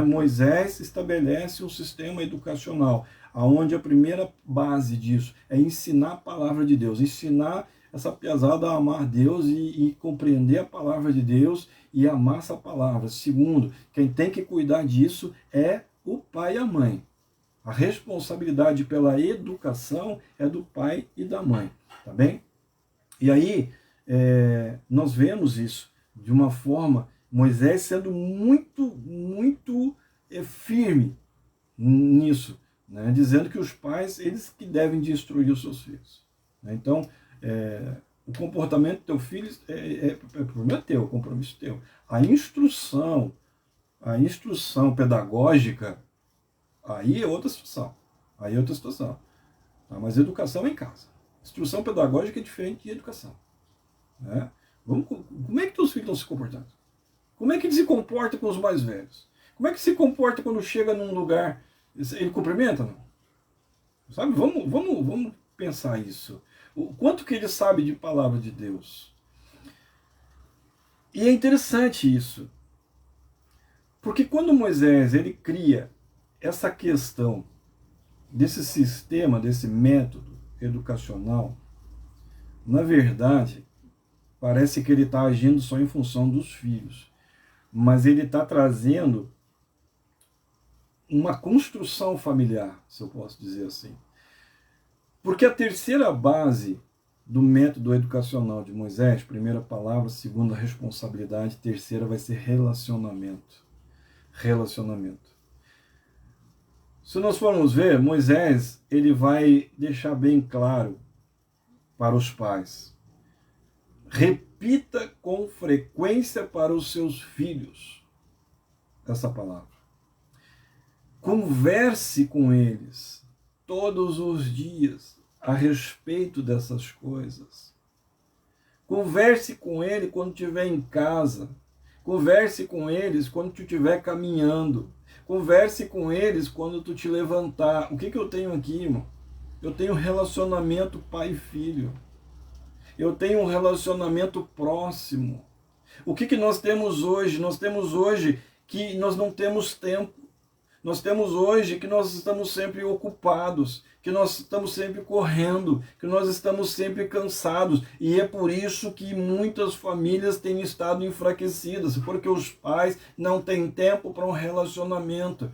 Moisés estabelece um sistema educacional, onde a primeira base disso é ensinar a palavra de Deus, ensinar essa pesada a amar Deus e compreender a palavra de Deus e amar essa palavra. Segundo, quem tem que cuidar disso é o pai e a mãe. A responsabilidade pela educação é do pai e da mãe, tá bem? E aí, nós vemos isso de uma forma, Moisés sendo muito firme nisso, né, dizendo que os pais, eles que devem destruir os seus filhos. Né? Então, o comportamento do teu filho é problema teu, compromisso teu. A instrução pedagógica, aí é outra situação. Aí é outra situação. Tá? Mas educação é em casa. Instrução pedagógica é diferente de educação. Né? Como é que teus filhos estão se comportando? Como é que ele se comporta com os mais velhos? Como é que se comporta quando chega num lugar? Ele cumprimenta, não? Sabe? Vamos pensar isso. O quanto que ele sabe de palavra de Deus. E é interessante isso. Porque quando Moisés ele cria essa questão desse sistema, desse método educacional, na verdade, parece que ele está agindo só em função dos filhos. Mas ele está trazendo uma construção familiar, se eu posso dizer assim. Porque a terceira base do método educacional de Moisés, primeira palavra, segunda responsabilidade, terceira vai ser relacionamento. Relacionamento. Se nós formos ver, Moisés, ele vai deixar bem claro para os pais: repita com frequência para os seus filhos essa palavra. Converse com eles todos os dias a respeito dessas coisas. Converse com ele quando estiver em casa. Converse com eles quando tu estiver caminhando. Converse com eles quando tu te levantar. O que eu tenho aqui, irmão? Eu tenho relacionamento pai e filho. Eu tenho um relacionamento próximo. O que nós temos hoje? Nós temos hoje que nós não temos tempo. Nós temos hoje que nós estamos sempre ocupados, que nós estamos sempre correndo, que nós estamos sempre cansados. E é por isso que muitas famílias têm estado enfraquecidas, porque os pais não têm tempo para um relacionamento.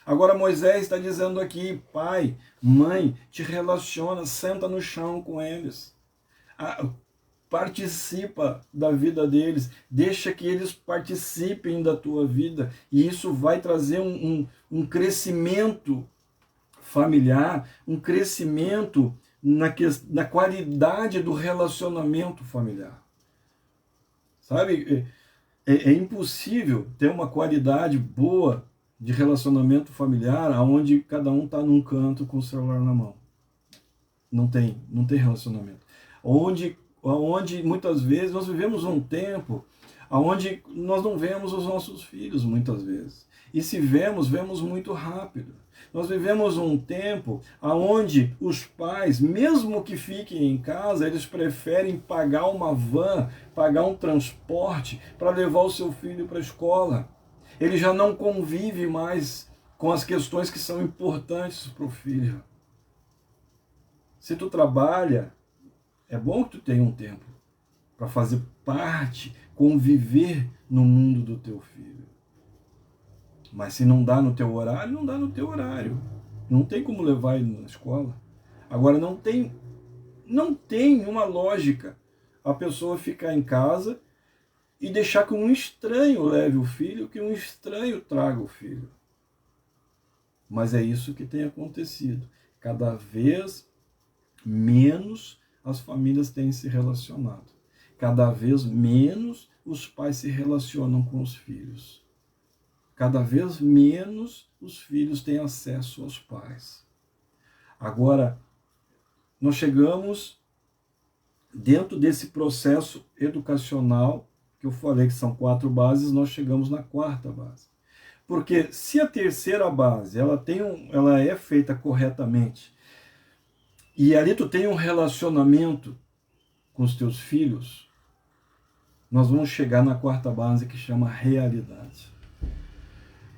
Agora Moisés está dizendo aqui: pai, mãe, te relaciona, senta no chão com eles. Participa da vida deles, deixa que eles participem da tua vida, e isso vai trazer um crescimento familiar, um crescimento na qualidade do relacionamento familiar. Sabe, é impossível ter uma qualidade boa de relacionamento familiar onde cada um está num canto com o celular na mão. Não tem relacionamento. Onde muitas vezes nós vivemos um tempo onde nós não vemos os nossos filhos muitas vezes. E se vemos muito rápido. Nós vivemos um tempo onde os pais, mesmo que fiquem em casa, eles preferem pagar uma van, pagar um transporte para levar o seu filho para a escola. Ele já não convive mais com as questões que são importantes para o filho. Se tu trabalha, é bom que tu tenha um tempo para fazer parte, conviver no mundo do teu filho. Mas se não dá no teu horário, não dá no teu horário. Não tem como levar ele na escola. Agora, não tem uma lógica a pessoa ficar em casa e deixar que um estranho leve o filho, que um estranho traga o filho. Mas é isso que tem acontecido. Cada vez menos as famílias têm se relacionado. Cada vez menos os pais se relacionam com os filhos. Cada vez menos os filhos têm acesso aos pais. Agora, nós chegamos dentro desse processo educacional, que eu falei que são 4 bases, nós chegamos na 4ª base. Porque se a terceira base ela é feita corretamente, e ali tu tem um relacionamento com os teus filhos, nós vamos chegar na 4ª base, que chama realidade.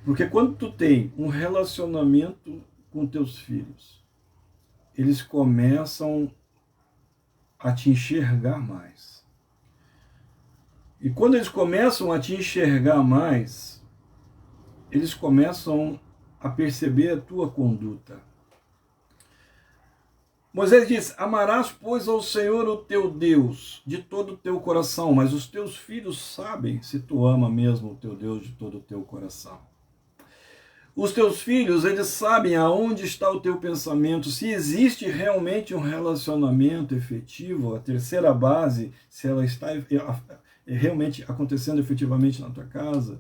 Porque quando tu tem um relacionamento com teus filhos, eles começam a te enxergar mais. E quando eles começam a te enxergar mais, eles começam a perceber a tua conduta. Moisés diz: amarás, pois, ao Senhor o teu Deus de todo o teu coração, mas os teus filhos sabem se tu ama mesmo o teu Deus de todo o teu coração. Os teus filhos, eles sabem aonde está o teu pensamento, se existe realmente um relacionamento efetivo, a terceira base, se ela está realmente acontecendo efetivamente na tua casa.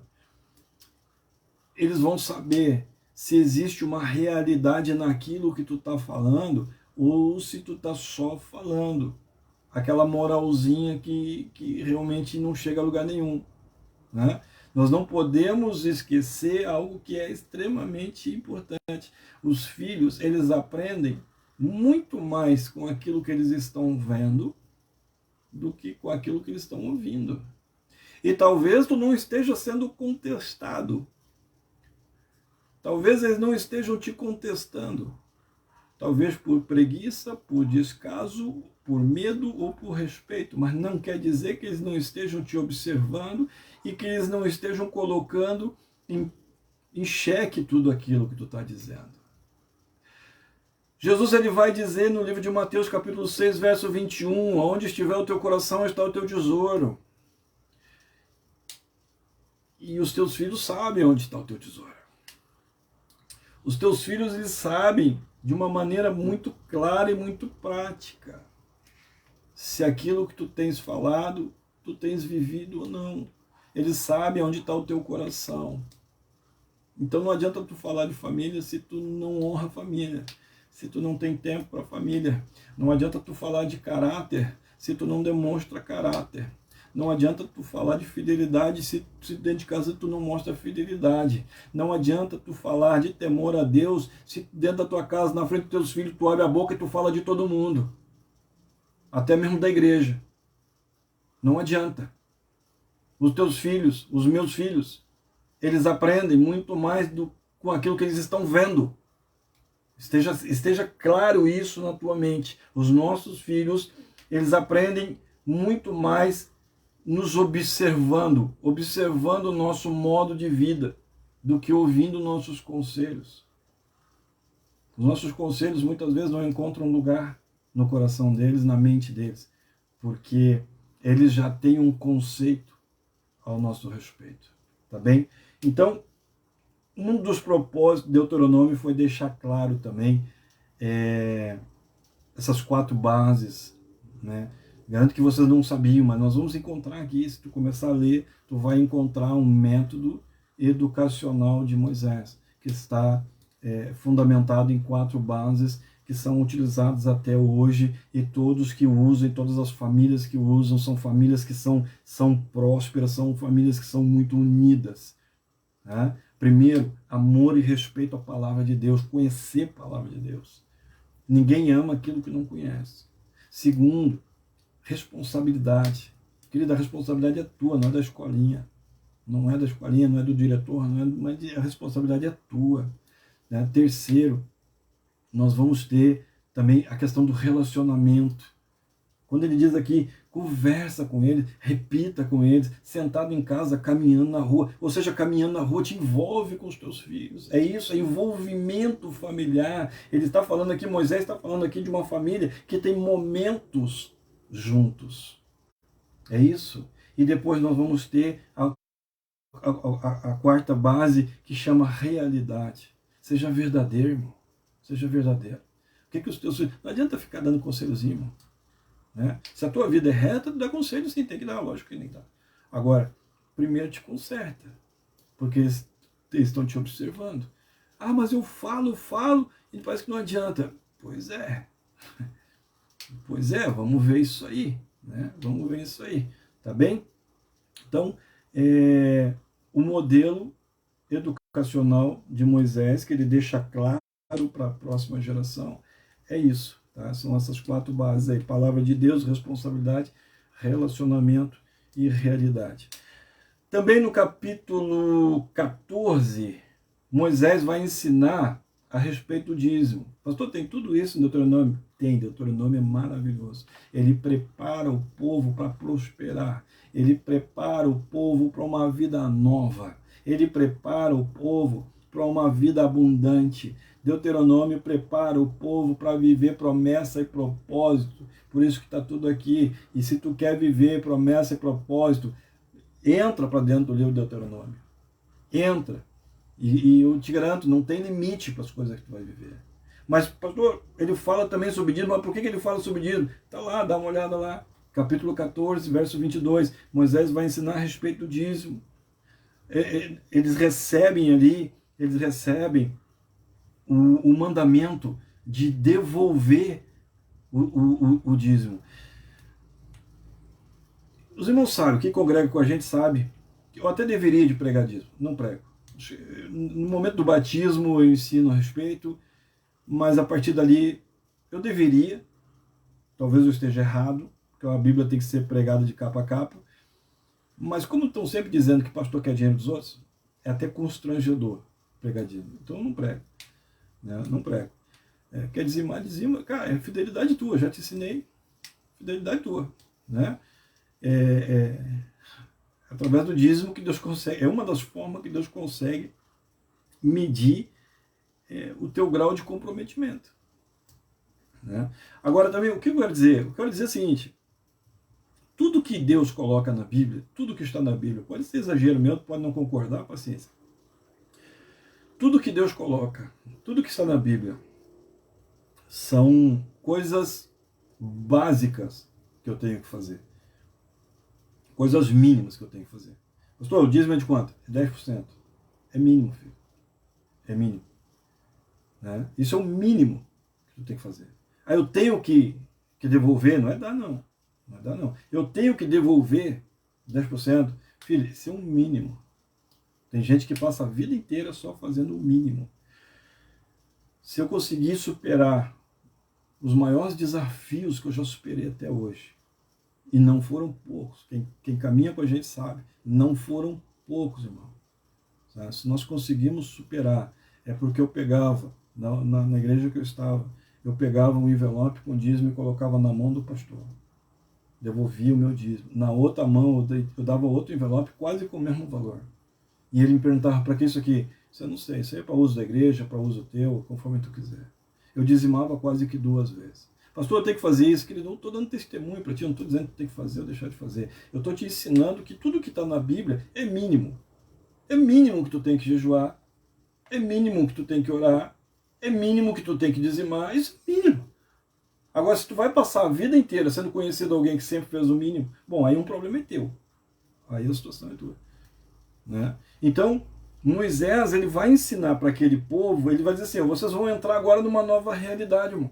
Eles vão saber se existe uma realidade naquilo que tu está falando ou se tu está só falando. Aquela moralzinha que realmente não chega a lugar nenhum, né? Nós não podemos esquecer algo que é extremamente importante. Os filhos, eles aprendem muito mais com aquilo que eles estão vendo do que com aquilo que eles estão ouvindo. E talvez tu não esteja sendo contestado. Talvez eles não estejam te contestando. Talvez por preguiça, por descaso, por medo ou por respeito, mas não quer dizer que eles não estejam te observando e que eles não estejam colocando em xeque tudo aquilo que tu está dizendo. Jesus ele vai dizer no livro de Mateus capítulo 6, verso 21, onde estiver o teu coração está o teu tesouro. E os teus filhos sabem onde está o teu tesouro. Os teus filhos eles sabem de uma maneira muito clara e muito prática se aquilo que tu tens falado, tu tens vivido ou não. Eles sabem onde está o teu coração. Então não adianta tu falar de família se tu não honra a família, se tu não tem tempo para a família. Não adianta tu falar de caráter se tu não demonstra caráter. Não adianta tu falar de fidelidade se dentro de casa tu não mostra fidelidade. Não adianta tu falar de temor a Deus se dentro da tua casa, na frente dos teus filhos, tu abre a boca e tu fala de todo mundo. Até mesmo da igreja. Não adianta. Os teus filhos, os meus filhos, eles aprendem muito mais com aquilo que eles estão vendo. Esteja claro isso na tua mente. Os nossos filhos, eles aprendem muito mais nos observando o nosso modo de vida, do que ouvindo nossos conselhos. Os nossos conselhos muitas vezes não encontram lugar no coração deles, na mente deles, porque eles já têm um conceito ao nosso respeito, tá bem? Então, um dos propósitos de Deuteronômio foi deixar claro também essas 4 bases, né? Garanto que vocês não sabiam, mas nós vamos encontrar aqui, se tu começar a ler, tu vai encontrar um método educacional de Moisés, que está fundamentado em 4 bases que são utilizadas até hoje, e todos que usam, e todas as famílias que usam, são famílias que são prósperas, são famílias que são muito unidas, né? Primeiro, amor e respeito à palavra de Deus, conhecer a palavra de Deus. Ninguém ama aquilo que não conhece. Segundo, responsabilidade. Querida, a responsabilidade é tua, não é da escolinha. Não é da escolinha, não é do diretor, mas a responsabilidade é tua, né? Terceiro, nós vamos ter também a questão do relacionamento. Quando ele diz aqui, conversa com eles, repita com eles, sentado em casa, caminhando na rua. Ou seja, caminhando na rua te envolve com os teus filhos. É isso, é envolvimento familiar. Ele está falando aqui, Moisés está falando aqui de uma família que tem momentos juntos. É isso. E depois nós vamos ter a 4ª base, que chama realidade. Seja verdadeiro, irmão. Seja verdadeiro. O que os teus filhos... Não adianta ficar dando conselhozinho, irmão. Né? Se a tua vida é reta, tu dá conselho, sim, tem que dar, lógico que nem dá. Agora, primeiro te conserta, porque eles estão te observando. Ah, mas eu falo, e parece que não adianta. Pois é, vamos ver isso aí, né? Vamos ver isso aí, tá bem? Então, o modelo educacional de Moisés, que ele deixa claro para a próxima geração, é isso. Tá? São essas 4 bases aí: palavra de Deus, responsabilidade, relacionamento e realidade. Também no capítulo 14, Moisés vai ensinar a respeito do dízimo. Pastor, tem tudo isso em Deuteronômio? Tem, Deuteronômio é maravilhoso. Ele prepara o povo para prosperar. Ele prepara o povo para uma vida nova. Ele prepara o povo para uma vida abundante. Deuteronômio prepara o povo para viver promessa e propósito. Por isso que está tudo aqui. E se tu quer viver promessa e propósito, entra para dentro do livro de Deuteronômio. Entra. E eu te garanto, não tem limite para as coisas que tu vai viver. Mas, pastor, ele fala também sobre dízimo. Mas por que ele fala sobre dízimo? Está lá, dá uma olhada lá. Capítulo 14, verso 22. Moisés vai ensinar a respeito do dízimo. Eles recebem ali, o mandamento de devolver o dízimo. Os irmãos sabem, quem congrega com a gente sabe, que eu até deveria de pregar dízimo, não prego. No momento do batismo eu ensino a respeito, mas a partir dali eu deveria, talvez eu esteja errado, porque a Bíblia tem que ser pregada de capa a capa, mas como estão sempre dizendo que pastor quer dinheiro dos outros, é até constrangedor pregar dízimo. Então eu não prego, né? Não prego. Quer dizimar, dizima, cara, é fidelidade tua, já te ensinei, fidelidade tua, né? Através do dízimo que Deus consegue, é uma das formas que Deus consegue medir o teu grau de comprometimento, né? Agora também, o que eu quero dizer? Eu quero dizer o seguinte: tudo que Deus coloca na Bíblia, tudo que está na Bíblia, pode ser exagero meu, pode não concordar, paciência. Tudo que Deus coloca, tudo que está na Bíblia, são coisas básicas que eu tenho que fazer. Coisas mínimas que eu tenho que fazer. Pastor, o dízimo é de quanto? É 10%. É mínimo, filho. É mínimo. Né? Isso é o mínimo que tu tem que fazer. Aí eu tenho que devolver, não é dar não. Não é dar não. Eu tenho que devolver 10%. Filho, isso é um mínimo. Tem gente que passa a vida inteira só fazendo o mínimo. Se eu conseguir superar os maiores desafios que eu já superei até hoje, e não foram poucos, quem caminha com a gente sabe, não foram poucos, irmão. Se nós conseguimos superar, é porque eu pegava, na igreja que eu estava, eu pegava um envelope com dízimo e colocava na mão do pastor. Devolvia o meu dízimo. Na outra mão, eu dava outro envelope quase com o mesmo valor. E ele me perguntava, para que isso aqui? Eu não sei, isso aí é para uso da igreja, para uso teu, conforme tu quiser. Eu dizimava quase que 2 vezes. Pastor, eu tenho que fazer isso, querido. Eu estou dando testemunho para ti, eu não estou dizendo que tu tem que fazer ou deixar de fazer. Eu estou te ensinando que tudo que está na Bíblia é mínimo. É mínimo que tu tem que jejuar, é mínimo que tu tem que orar, é mínimo que tu tem que dizimar, isso é mínimo. Agora, se tu vai passar a vida inteira sendo conhecido alguém que sempre fez o mínimo, bom, aí um problema é teu. Aí a situação é tua. Né? Então, Moisés, ele vai ensinar para aquele povo, ele vai dizer assim, vocês vão entrar agora numa nova realidade, irmão.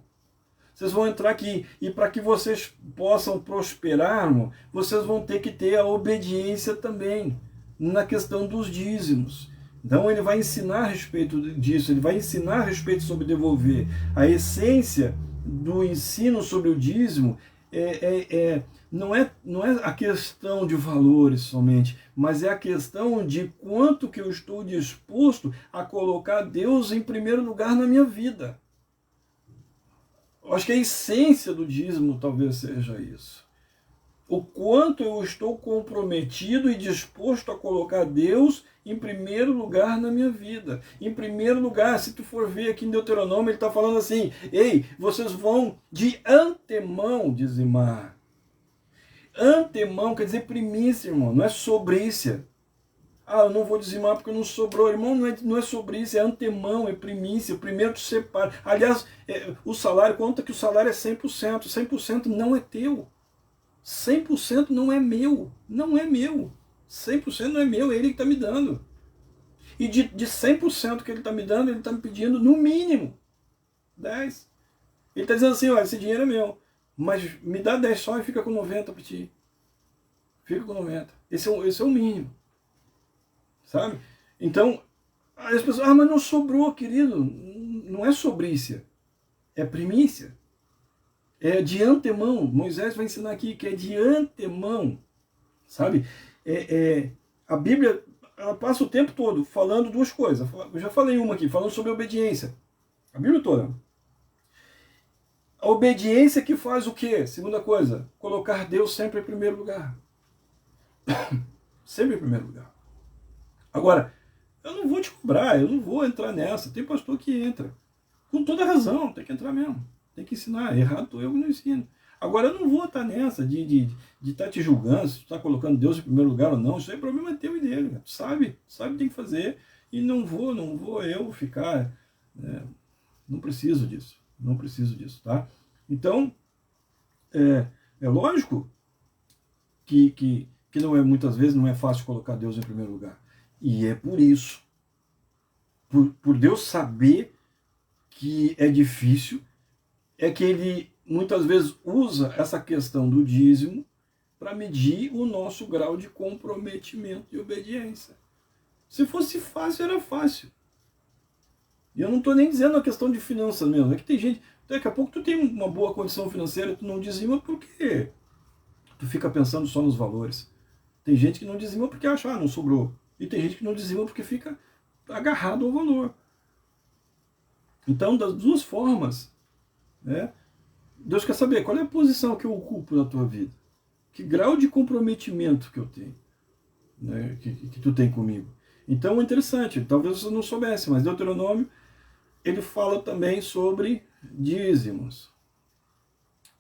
Vocês vão entrar aqui, e para que vocês possam prosperar, irmão, vocês vão ter que ter a obediência também, na questão dos dízimos. Então ele vai ensinar a respeito disso, ele vai ensinar a respeito sobre devolver. A essência do ensino sobre o dízimo não é a questão de valores somente, mas é a questão de quanto que eu estou disposto a colocar Deus em primeiro lugar na minha vida. Eu acho que a essência do dízimo talvez seja isso. O quanto eu estou comprometido e disposto a colocar Deus em primeiro lugar na minha vida. Em primeiro lugar, se tu for ver aqui em Deuteronômio, ele está falando assim, ei, vocês vão de antemão dizimar. Antemão quer dizer primícia, irmão, não é sobrícia. Ah, eu não vou dizimar porque não sobrou. Irmão, não é sobrícia, é antemão, é primícia. Primeiro tu separa. Aliás, o salário, conta que o salário é 100%. 100% não é teu. 100% não é meu. Não é meu. 100% não é meu, é ele que está me dando. E de 100% que ele está me dando, ele está me pedindo no mínimo 10. Ele está dizendo assim, olha, esse dinheiro é meu, mas me dá 10 só e fica com 90 para ti. Fica com 90. Esse é o mínimo. Sabe? Então, as pessoas, mas não sobrou, querido. Não é sobrícia. É primícia. É de antemão. Moisés vai ensinar aqui que é de antemão. Sabe? A Bíblia, ela passa o tempo todo falando 2 coisas. Eu já falei uma aqui, falando sobre obediência. A Bíblia toda. A obediência que faz o quê? Segunda coisa, colocar Deus sempre em primeiro lugar. Sempre em primeiro lugar. Agora, eu não vou te cobrar, eu não vou entrar nessa. Tem pastor que entra. Com toda razão, tem que entrar mesmo. Tem que ensinar. Errado estou eu que não ensino. Agora, eu não vou estar nessa de estar te julgando, se tu está colocando Deus em primeiro lugar ou não. Isso aí é problema teu e dele. Tu sabe o que tem que fazer. e não vou eu ficar, não preciso disso, tá? Então, é lógico que não é, muitas vezes não é fácil colocar Deus em primeiro lugar, e é por isso, por Deus saber que é difícil, é que ele muitas vezes usa essa questão do dízimo para medir o nosso grau de comprometimento e obediência. Se fosse fácil, era fácil. E eu não estou nem dizendo a questão de finanças mesmo. É que tem gente, daqui a pouco tu tem uma boa condição financeira, tu não dizima porque tu fica pensando só nos valores. Tem gente que não dizima porque acha, não sobrou. E tem gente que não dizima porque fica agarrado ao valor. Então, das duas formas, Deus quer saber qual é a posição que eu ocupo na tua vida. Que grau de comprometimento que eu tenho, que tu tem comigo. Então é interessante, talvez você não soubesse, mas Deuteronômio, ele fala também sobre dízimos.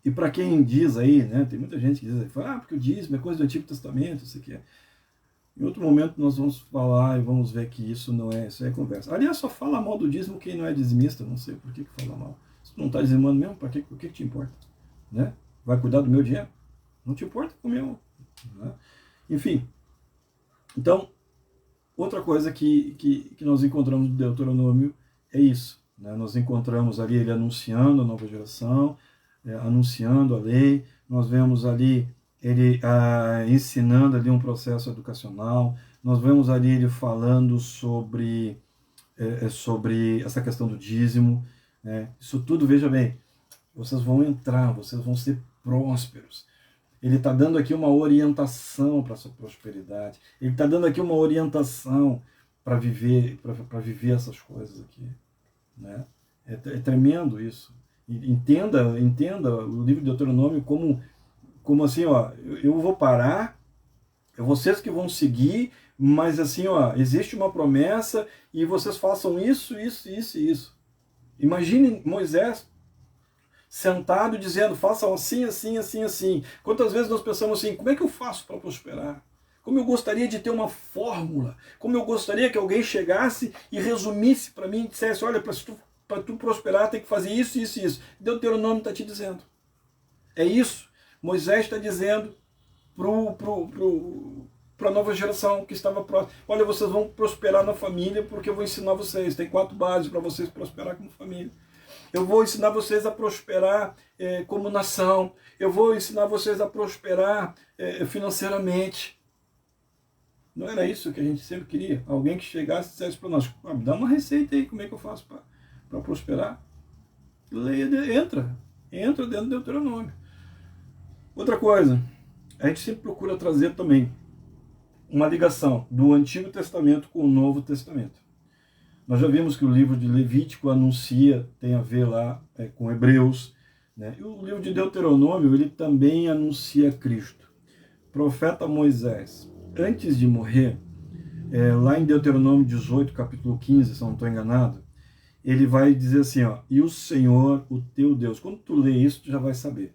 E para quem diz aí, tem muita gente que diz aí, fala, porque o dízimo é coisa do Antigo Testamento, isso aqui é. Em outro momento nós vamos falar e vamos ver que isso não é, isso é conversa. Aliás, só fala mal do dízimo quem não é dizimista, não sei por que fala mal. Se tu não está dizimando mesmo, o que te importa? Vai cuidar do meu dinheiro? Não te importa com o meu. Enfim, então, outra coisa que nós encontramos no Deuteronômio é isso. Nós encontramos ali ele anunciando a nova geração, anunciando a lei, nós vemos ali ele ensinando ali um processo educacional, nós vemos ali ele falando sobre essa questão do dízimo. Isso tudo, veja bem, vocês vão entrar, vocês vão ser prósperos. Ele está dando aqui uma orientação para a sua prosperidade. Ele está dando aqui uma orientação para viver essas coisas aqui. É tremendo isso. Entenda o livro de Deuteronômio como assim, eu vou parar, é vocês que vão seguir, mas assim, existe uma promessa e vocês façam isso, isso, isso e isso. Imagine Moisés sentado dizendo, façam assim, assim, assim, assim. Quantas vezes nós pensamos assim, como é que eu faço para prosperar? Como eu gostaria de ter uma fórmula, como eu gostaria que alguém chegasse e resumisse para mim e dissesse, olha, para tu prosperar tem que fazer isso, isso e isso. Deuteronômio está te dizendo. É isso. Moisés está dizendo para a nova geração que estava próxima, olha, vocês vão prosperar na família porque eu vou ensinar vocês, tem 4 bases para vocês prosperar como família. Eu vou ensinar vocês a prosperar como nação. Eu vou ensinar vocês a prosperar financeiramente. Não era isso que a gente sempre queria? Alguém que chegasse e dissesse para nós, dá uma receita aí, como é que eu faço para prosperar? Leia, entra dentro do Deuteronômio. Outra coisa, a gente sempre procura trazer também uma ligação do Antigo Testamento com o Novo Testamento. Nós já vimos que o livro de Levítico anuncia, tem a ver lá com Hebreus, E o livro de Deuteronômio, ele também anuncia Cristo. O profeta Moisés, antes de morrer, lá em Deuteronômio 18, capítulo 15, se eu não estou enganado, ele vai dizer assim, e o Senhor, o teu Deus, quando tu lê isso, tu já vai saber.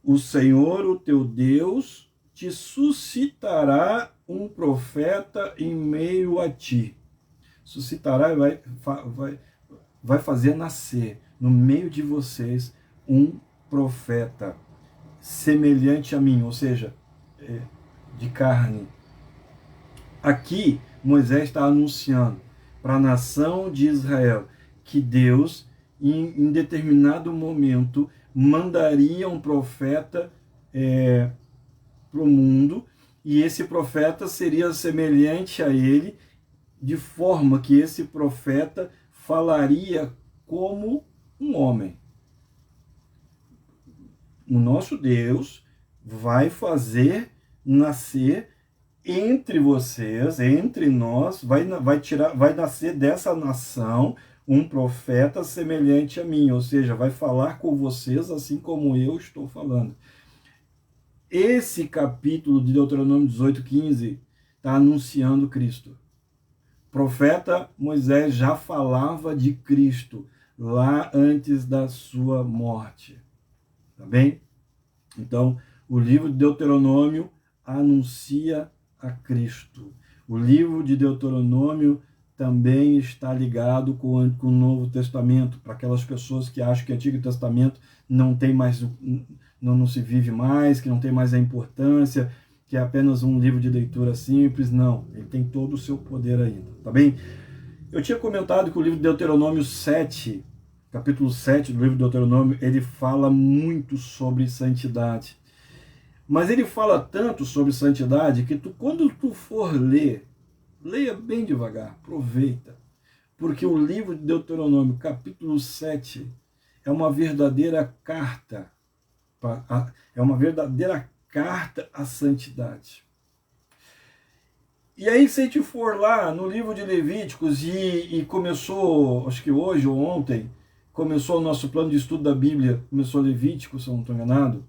O Senhor, o teu Deus, te suscitará um profeta em meio a ti. Suscitará e vai fazer nascer no meio de vocês um profeta semelhante a mim, ou seja, de carne. Aqui, Moisés está anunciando para a nação de Israel que Deus, em determinado momento, mandaria um profeta para o mundo, e esse profeta seria semelhante a ele, de forma que esse profeta falaria como um homem. O nosso Deus vai fazer nascer entre vocês, entre nós, vai nascer dessa nação um profeta semelhante a mim, ou seja, vai falar com vocês assim como eu estou falando. Esse capítulo de Deuteronômio 18:15 está anunciando Cristo. O profeta Moisés já falava de Cristo lá antes da sua morte. Tá bem? Então, o livro de Deuteronômio anuncia a Cristo. O livro de Deuteronômio também está ligado com o Novo Testamento, para aquelas pessoas que acham que o Antigo Testamento não tem mais, não se vive mais, que não tem mais a importância, que é apenas um livro de leitura simples. Não, ele tem todo o seu poder ainda, tá bem? Eu tinha comentado que o livro de Deuteronômio 7, capítulo 7 do livro de Deuteronômio, ele fala muito sobre santidade. Mas ele fala tanto sobre santidade que quando tu for ler, leia bem devagar, aproveita. Porque o livro de Deuteronômio, capítulo 7, é uma verdadeira carta, à santidade. E aí, se a gente for lá no livro de Levíticos e começou, acho que hoje ou ontem, começou o nosso plano de estudo da Bíblia, começou Levítico, se eu não estou enganado.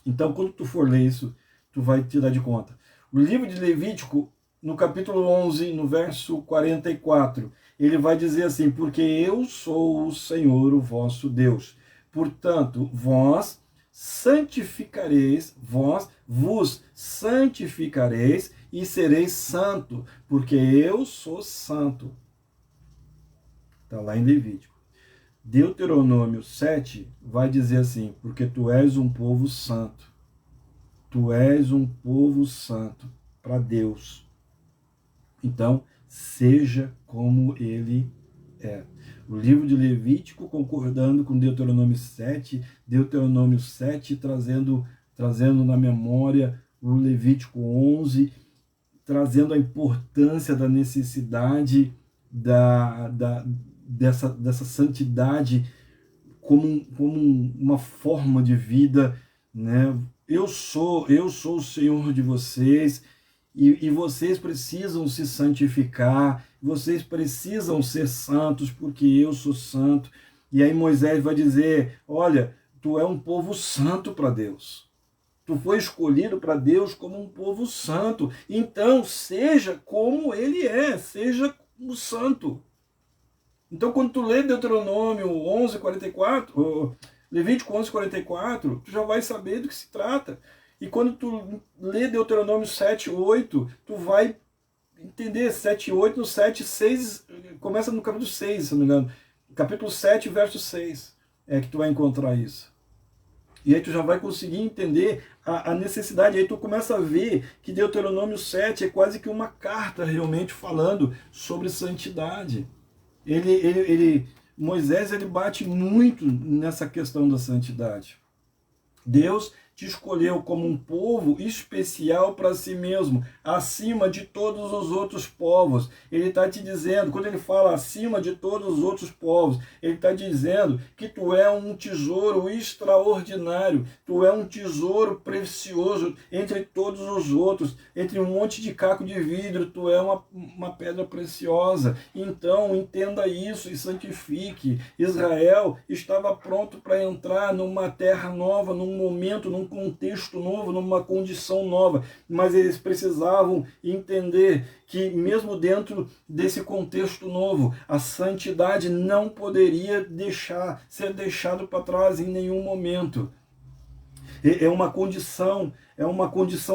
Então, quando tu for ler isso, tu vai te dar de conta. O livro de Levítico, no capítulo 11, no verso 44, ele vai dizer assim: porque eu sou o Senhor, o vosso Deus. Portanto, vós vos santificareis e sereis santo, porque eu sou santo. Está lá em Levítico. Deuteronômio 7 vai dizer assim: porque tu és um povo santo. Tu és um povo santo para Deus. Então, seja como ele é. O livro de Levítico concordando com Deuteronômio 7 trazendo na memória o Levítico 11, trazendo a importância da necessidade dessa santidade como uma forma de vida, né? Eu sou o Senhor de vocês, e vocês precisam se santificar, vocês precisam ser santos, porque eu sou santo. E aí Moisés vai dizer: olha, tu é um povo santo para Deus. Tu foi escolhido para Deus como um povo santo. Então, seja como ele é, seja o santo. Então, quando tu lê Deuteronômio 11:44, Levítico 11:44, tu já vai saber do que se trata. E quando tu lê Deuteronômio 7:8, tu vai entender 7:8, no 7:6, começa no capítulo 6, se não me engano. Capítulo 7, verso 6, é que tu vai encontrar isso. E aí tu já vai conseguir entender a necessidade. Aí tu começa a ver que Deuteronômio 7 é quase que uma carta realmente falando sobre santidade. Moisés ele bate muito nessa questão da santidade. Deus te escolheu como um povo especial para si mesmo, acima de todos os outros povos. Ele está te dizendo, quando ele fala acima de todos os outros povos, ele está dizendo que tu é um tesouro extraordinário, tu é um tesouro precioso entre todos os outros, entre um monte de caco de vidro, tu é uma pedra preciosa. Então, entenda isso e santifique. Israel estava pronto para entrar numa terra nova, num momento, num contexto novo, numa condição nova, mas eles precisavam entender que mesmo dentro desse contexto novo, a santidade não poderia ser deixado para trás em nenhum momento. É uma condição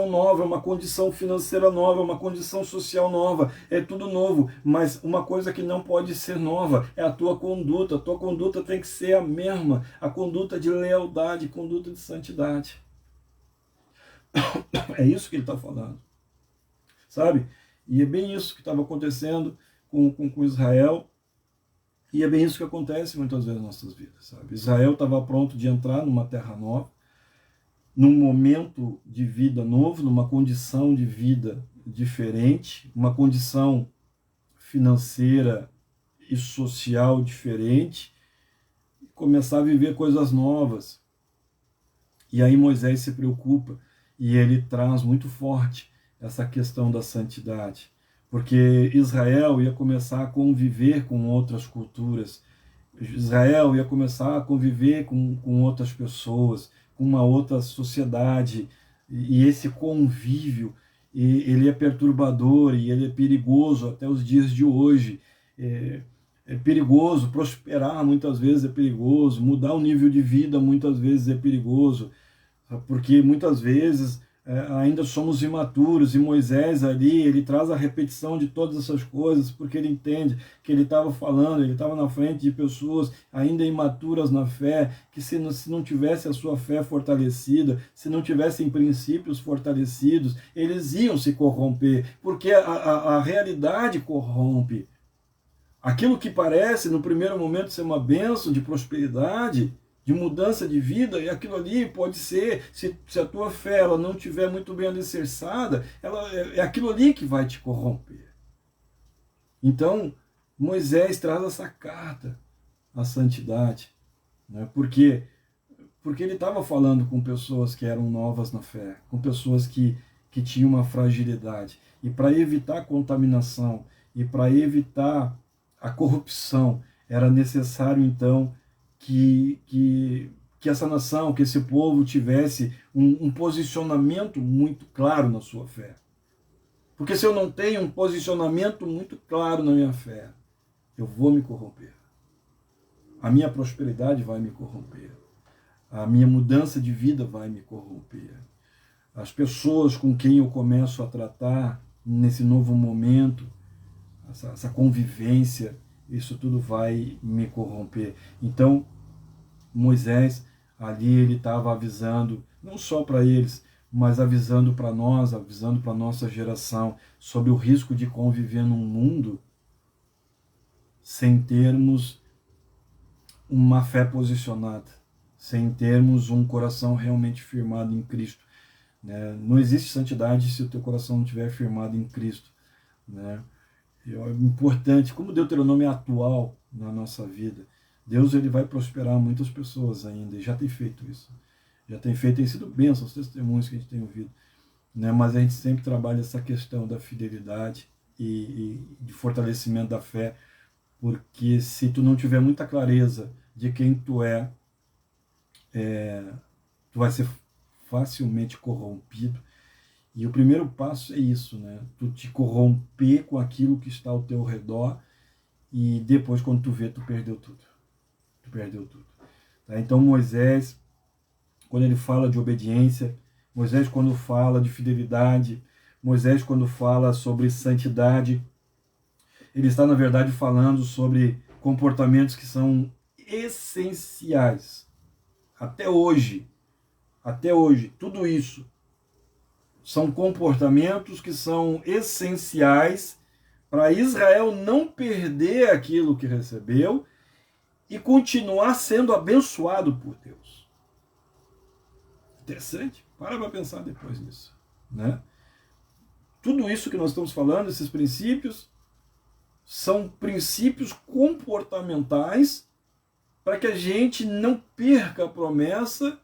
nova, é uma condição financeira nova, é uma condição social nova, é tudo novo, mas uma coisa que não pode ser nova é a tua conduta tem que ser a mesma, a conduta de lealdade, conduta de santidade. É isso que ele está falando, sabe? E é bem isso que estava acontecendo com Israel, e é bem isso que acontece muitas vezes nas nossas vidas, sabe? Israel estava pronto de entrar numa terra nova, num momento de vida novo, numa condição de vida diferente, uma condição financeira e social diferente, começar a viver coisas novas. E aí Moisés se preocupa e ele traz muito forte essa questão da santidade, porque Israel ia começar a conviver com outras culturas, Israel ia começar a conviver com outras pessoas, com uma outra sociedade, e esse convívio, ele é perturbador e ele é perigoso até os dias de hoje. É perigoso, prosperar muitas vezes é perigoso, mudar o nível de vida muitas vezes é perigoso, porque muitas vezes ainda somos imaturos, e Moisés ali, ele traz a repetição de todas essas coisas, porque ele entende que ele estava falando, ele estava na frente de pessoas ainda imaturas na fé, que se não tivesse a sua fé fortalecida, se não tivessem princípios fortalecidos, eles iam se corromper, porque a realidade corrompe. Aquilo que parece, no primeiro momento, ser uma bênção de prosperidade, de mudança de vida, e aquilo ali pode ser, se a tua fé ela não estiver muito bem alicerçada, é aquilo ali que vai te corromper. Então, Moisés traz essa carta à santidade, né? Porque ele estava falando com pessoas que eram novas na fé, com pessoas que tinham uma fragilidade. E para evitar a contaminação, e para evitar a corrupção, era necessário, então, que essa nação, que esse povo tivesse um posicionamento muito claro na sua fé. Porque se eu não tenho um posicionamento muito claro na minha fé, eu vou me corromper. A minha prosperidade vai me corromper. A minha mudança de vida vai me corromper. As pessoas com quem eu começo a tratar nesse novo momento, essa convivência, isso tudo vai me corromper. Então, Moisés, ali ele estava avisando, não só para eles, mas avisando para nós, avisando para a nossa geração, sobre o risco de conviver num mundo sem termos uma fé posicionada, sem termos um coração realmente firmado em Cristo. Né? Não existe santidade se o teu coração não estiver firmado em Cristo. Né? É importante, como Deuteronômio é atual na nossa vida, Deus ele vai prosperar muitas pessoas ainda, e já tem feito isso. Já tem feito, tem sido bênção os testemunhos que a gente tem ouvido. Né? Mas a gente sempre trabalha essa questão da fidelidade e de fortalecimento da fé, porque se tu não tiver muita clareza de quem tu tu vai ser facilmente corrompido. E o primeiro passo é isso, né? Tu te corromper com aquilo que está ao teu redor, e depois, quando tu vê, tu perdeu tudo. Tu perdeu tudo. Tá? Então Moisés, quando ele fala de obediência, Moisés quando fala de fidelidade, Moisés quando fala sobre santidade, ele está, na verdade, falando sobre comportamentos que são essenciais. Até hoje, tudo isso são comportamentos que são essenciais para Israel não perder aquilo que recebeu e continuar sendo abençoado por Deus. Interessante? Para pensar depois nisso. Né? Tudo isso que nós estamos falando, esses princípios, são princípios comportamentais para que a gente não perca a promessa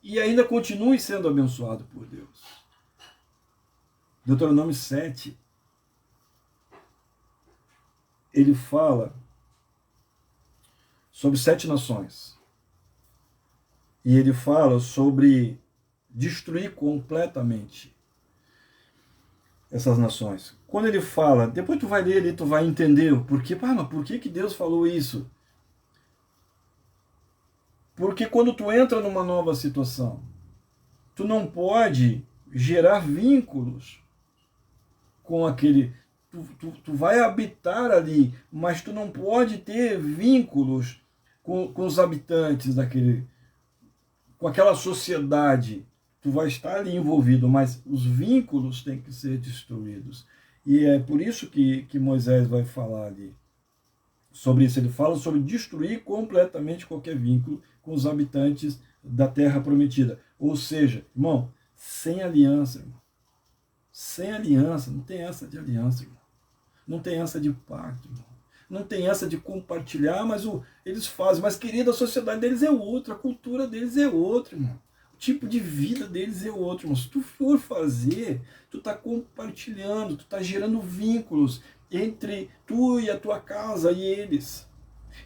e ainda continue sendo abençoado por Deus. Deuteronômio 7, ele fala sobre 7 nações. E ele fala sobre destruir completamente essas nações. Quando ele fala, depois tu vai ler ali, tu vai entender o porquê. Mas por que Deus falou isso? Porque quando tu entra numa nova situação, tu não pode gerar vínculos com aquele... Tu vai habitar ali, mas tu não pode ter vínculos com os habitantes daquele... com aquela sociedade. Tu vai estar ali envolvido, mas os vínculos têm que ser destruídos. E é por isso que Moisés vai falar ali sobre isso. Ele fala sobre destruir completamente qualquer vínculo com os habitantes da terra prometida. Ou seja, irmão, sem aliança, irmão. Sem aliança, não tem essa de aliança, irmão. Não tem essa de pacto, irmão. Não tem essa de compartilhar, mas eles fazem. Mas, querida, a sociedade deles é outra, a cultura deles é outra, irmão. O tipo de vida deles é outro, irmão. Se tu for fazer, tu tá compartilhando, tu tá gerando vínculos entre tu e a tua casa e eles.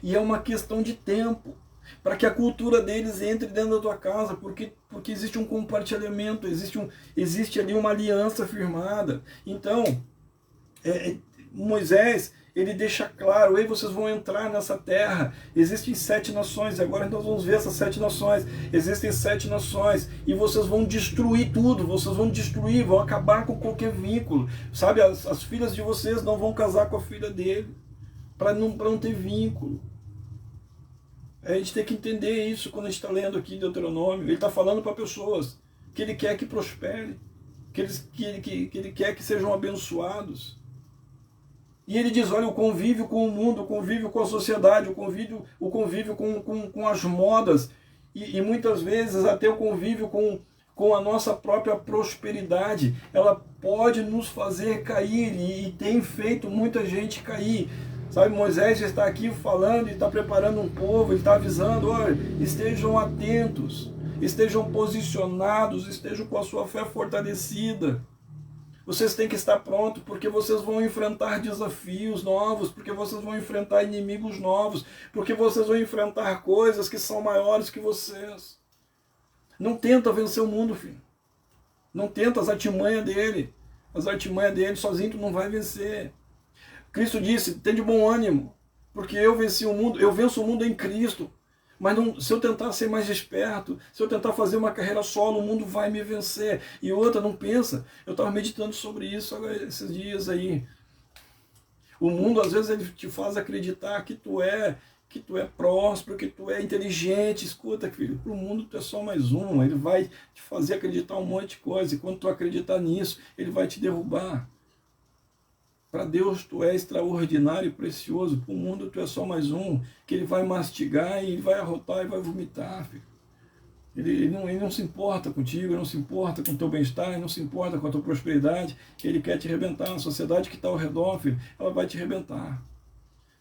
E é uma questão de tempo para que a cultura deles entre dentro da tua casa, porque existe um compartilhamento, existe ali uma aliança firmada. Então, Moisés, ele deixa claro, ei, vocês vão entrar nessa terra, existem 7 nações, e agora nós vamos ver essas 7 nações, existem 7 nações, e vocês vão destruir tudo, vocês vão destruir, vão acabar com qualquer vínculo, sabe, as filhas de vocês não vão casar com a filha dele, para não ter vínculo. A gente tem que entender isso quando a gente está lendo aqui Deuteronômio. Ele está falando para pessoas que ele quer que prospere, que ele quer que sejam abençoados. E ele diz, olha, o convívio com o mundo, o convívio com a sociedade, o convívio com as modas, e muitas vezes até o convívio com a nossa própria prosperidade, ela pode nos fazer cair, e tem feito muita gente cair. Sabe, Moisés já está aqui falando e está preparando um povo, ele está avisando, olha, estejam atentos, estejam posicionados, estejam com a sua fé fortalecida. Vocês têm que estar prontos, porque vocês vão enfrentar desafios novos, porque vocês vão enfrentar inimigos novos, porque vocês vão enfrentar coisas que são maiores que vocês. Não tenta vencer o mundo, filho. Não tenta as artimanhas dele. As artimanhas dele sozinho tu não vai vencer. Cristo disse, tem de bom ânimo, porque eu venci o mundo, eu venço o mundo em Cristo. Mas não, se eu tentar ser mais esperto, se eu tentar fazer uma carreira solo, o mundo vai me vencer. E outra, não pensa. Eu estava meditando sobre isso esses dias aí. O mundo, às vezes, ele te faz acreditar que tu é próspero, que tu é inteligente. Escuta, filho, para o mundo tu é só mais um. Ele vai te fazer acreditar um monte de coisa. E quando tu acreditar nisso, ele vai te derrubar. Para Deus tu é extraordinário e precioso, para o mundo tu é só mais um, que ele vai mastigar e vai arrotar e vai vomitar, filho. Ele não se importa contigo, ele não se importa com o teu bem-estar, ele não se importa com a tua prosperidade, ele quer te arrebentar. A sociedade que está ao redor, filho, ela vai te arrebentar.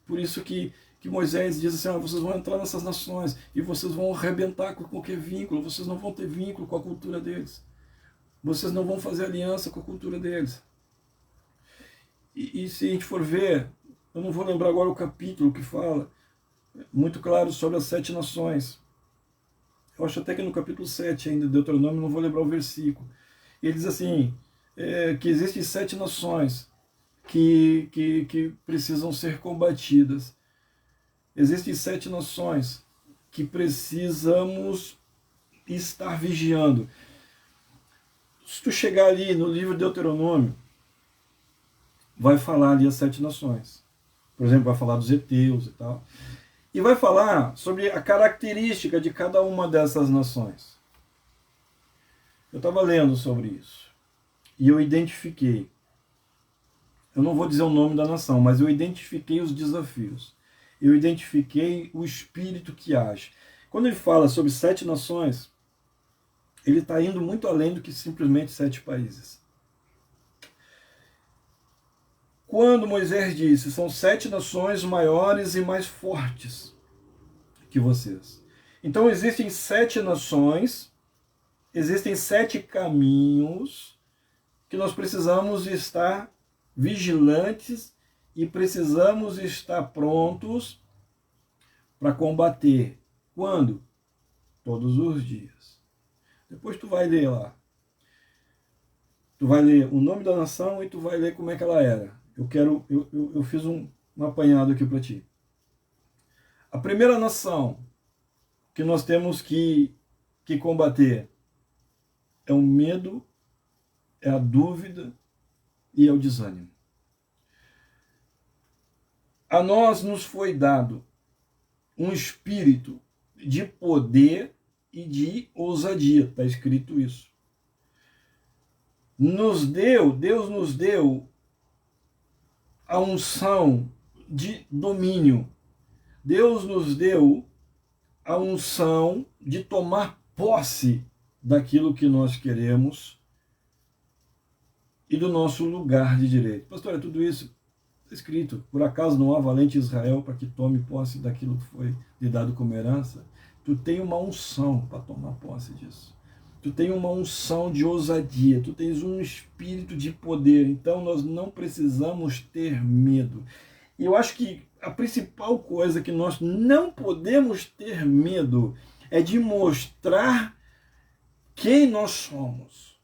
Por isso que Moisés diz assim, vocês vão entrar nessas nações e vocês vão arrebentar com qualquer vínculo, vocês não vão ter vínculo com a cultura deles, vocês não vão fazer aliança com a cultura deles. E se a gente for ver, eu não vou lembrar agora o capítulo que fala, muito claro sobre as 7 nações. Eu acho até que no capítulo 7 ainda de Deuteronômio, não vou lembrar o versículo. E ele diz assim, que existem 7 nações que precisam ser combatidas. Existem 7 nações que precisamos estar vigiando. Se tu chegar ali no livro de Deuteronômio, vai falar ali as 7 nações. Por exemplo, vai falar dos heteus e tal. E vai falar sobre a característica de cada uma dessas nações. Eu estava lendo sobre isso. E eu identifiquei. Eu não vou dizer o nome da nação, mas eu identifiquei os desafios. Eu identifiquei o espírito que age. Quando ele fala sobre 7 nações, ele está indo muito além do que simplesmente 7 países. Quando Moisés disse, são 7 nações maiores e mais fortes que vocês. Então existem 7 nações, existem 7 caminhos que nós precisamos estar vigilantes e precisamos estar prontos para combater. Quando? Todos os dias. Depois tu vai ler lá. Tu vai ler o nome da nação e tu vai ler como é que ela era. Eu fiz um apanhado aqui para ti. A primeira nação que nós temos que combater é o medo, é a dúvida e é o desânimo. A nós nos foi dado um espírito de poder e de ousadia, está escrito isso. Deus nos deu a unção de domínio. Deus nos deu a unção de tomar posse daquilo que nós queremos e do nosso lugar de direito. Pastor, é tudo isso está escrito. Por acaso não há valente Israel para que tome posse daquilo que foi lhe dado como herança? Tu tem uma unção para tomar posse disso. Tu tem uma unção de ousadia, tu tens um espírito de poder, então nós não precisamos ter medo. E eu acho que a principal coisa que nós não podemos ter medo é de mostrar quem nós somos,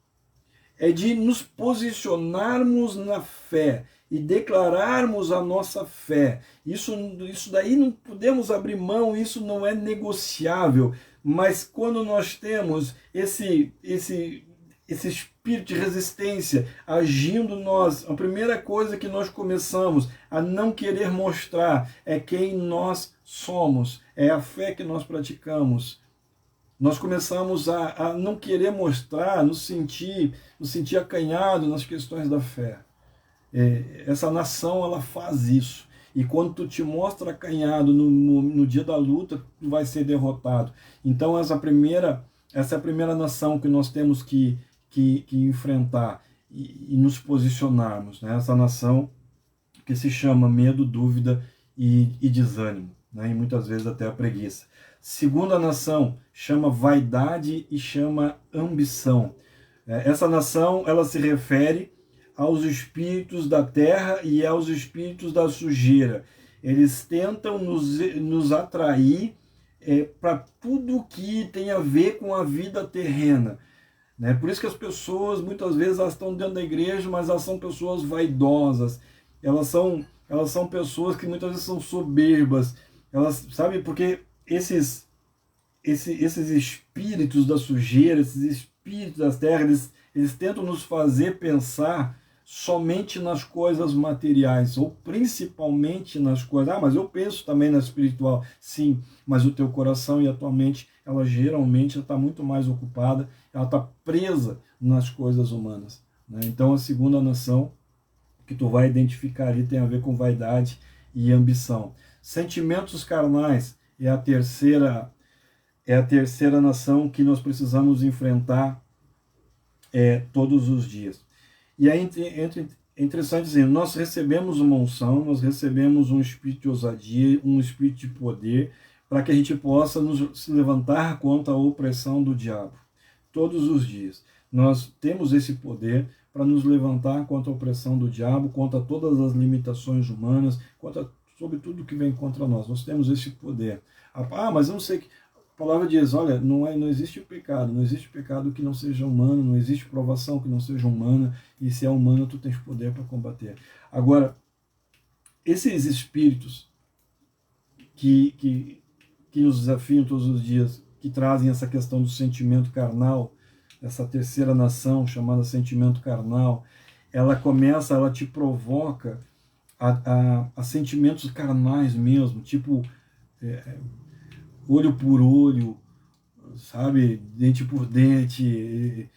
é de nos posicionarmos na fé e declararmos a nossa fé. Isso daí não podemos abrir mão, isso não é negociável. Mas quando nós temos esse espírito de resistência agindo em nós, a primeira coisa que nós começamos a não querer mostrar é quem nós somos, é a fé que nós praticamos. Nós começamos a não querer mostrar, nos sentir acanhado nas questões da fé. Essa nação, ela faz isso. E quando tu te mostra acanhado no dia da luta, tu vai ser derrotado. Então essa é a primeira nação que nós temos que enfrentar e nos posicionarmos, né? Essa nação que se chama medo, dúvida e desânimo, né? E muitas vezes até a preguiça. Segunda nação chama vaidade e chama ambição. Essa nação, ela se refere aos espíritos da terra e aos espíritos da sujeira. Eles tentam nos atrair para tudo que tem a ver com a vida terrena. Né? Por isso que as pessoas, muitas vezes, elas estão dentro da igreja, mas elas são pessoas vaidosas. Elas são pessoas que muitas vezes são soberbas. Elas, sabe, porque esses espíritos da sujeira, esses espíritos das terras, eles tentam nos fazer pensar somente nas coisas materiais, ou principalmente nas coisas. Mas eu penso também na espiritual. Sim, mas o teu coração e a tua mente, ela geralmente está muito mais ocupada, ela está presa nas coisas humanas. Né? Então a segunda nação que tu vai identificar ali tem a ver com vaidade e ambição. Sentimentos carnais é a terceira nação que nós precisamos enfrentar todos os dias. E aí é interessante dizer, nós recebemos uma unção, nós recebemos um espírito de ousadia, um espírito de poder, para que a gente possa se levantar contra a opressão do diabo. Todos os dias. Nós temos esse poder para nos levantar contra a opressão do diabo, contra todas as limitações humanas, sobre tudo que vem contra nós. Nós temos esse poder. Mas eu não sei que... A palavra diz, olha, não existe pecado, não existe pecado que não seja humano, não existe provação que não seja humana, e se é humano, tu tens poder para combater. Agora, esses espíritos que nos desafiam todos os dias, que trazem essa questão do sentimento carnal, essa terceira nação chamada sentimento carnal, ela te provoca a sentimentos carnais mesmo, tipo... olho por olho, sabe, dente por dente,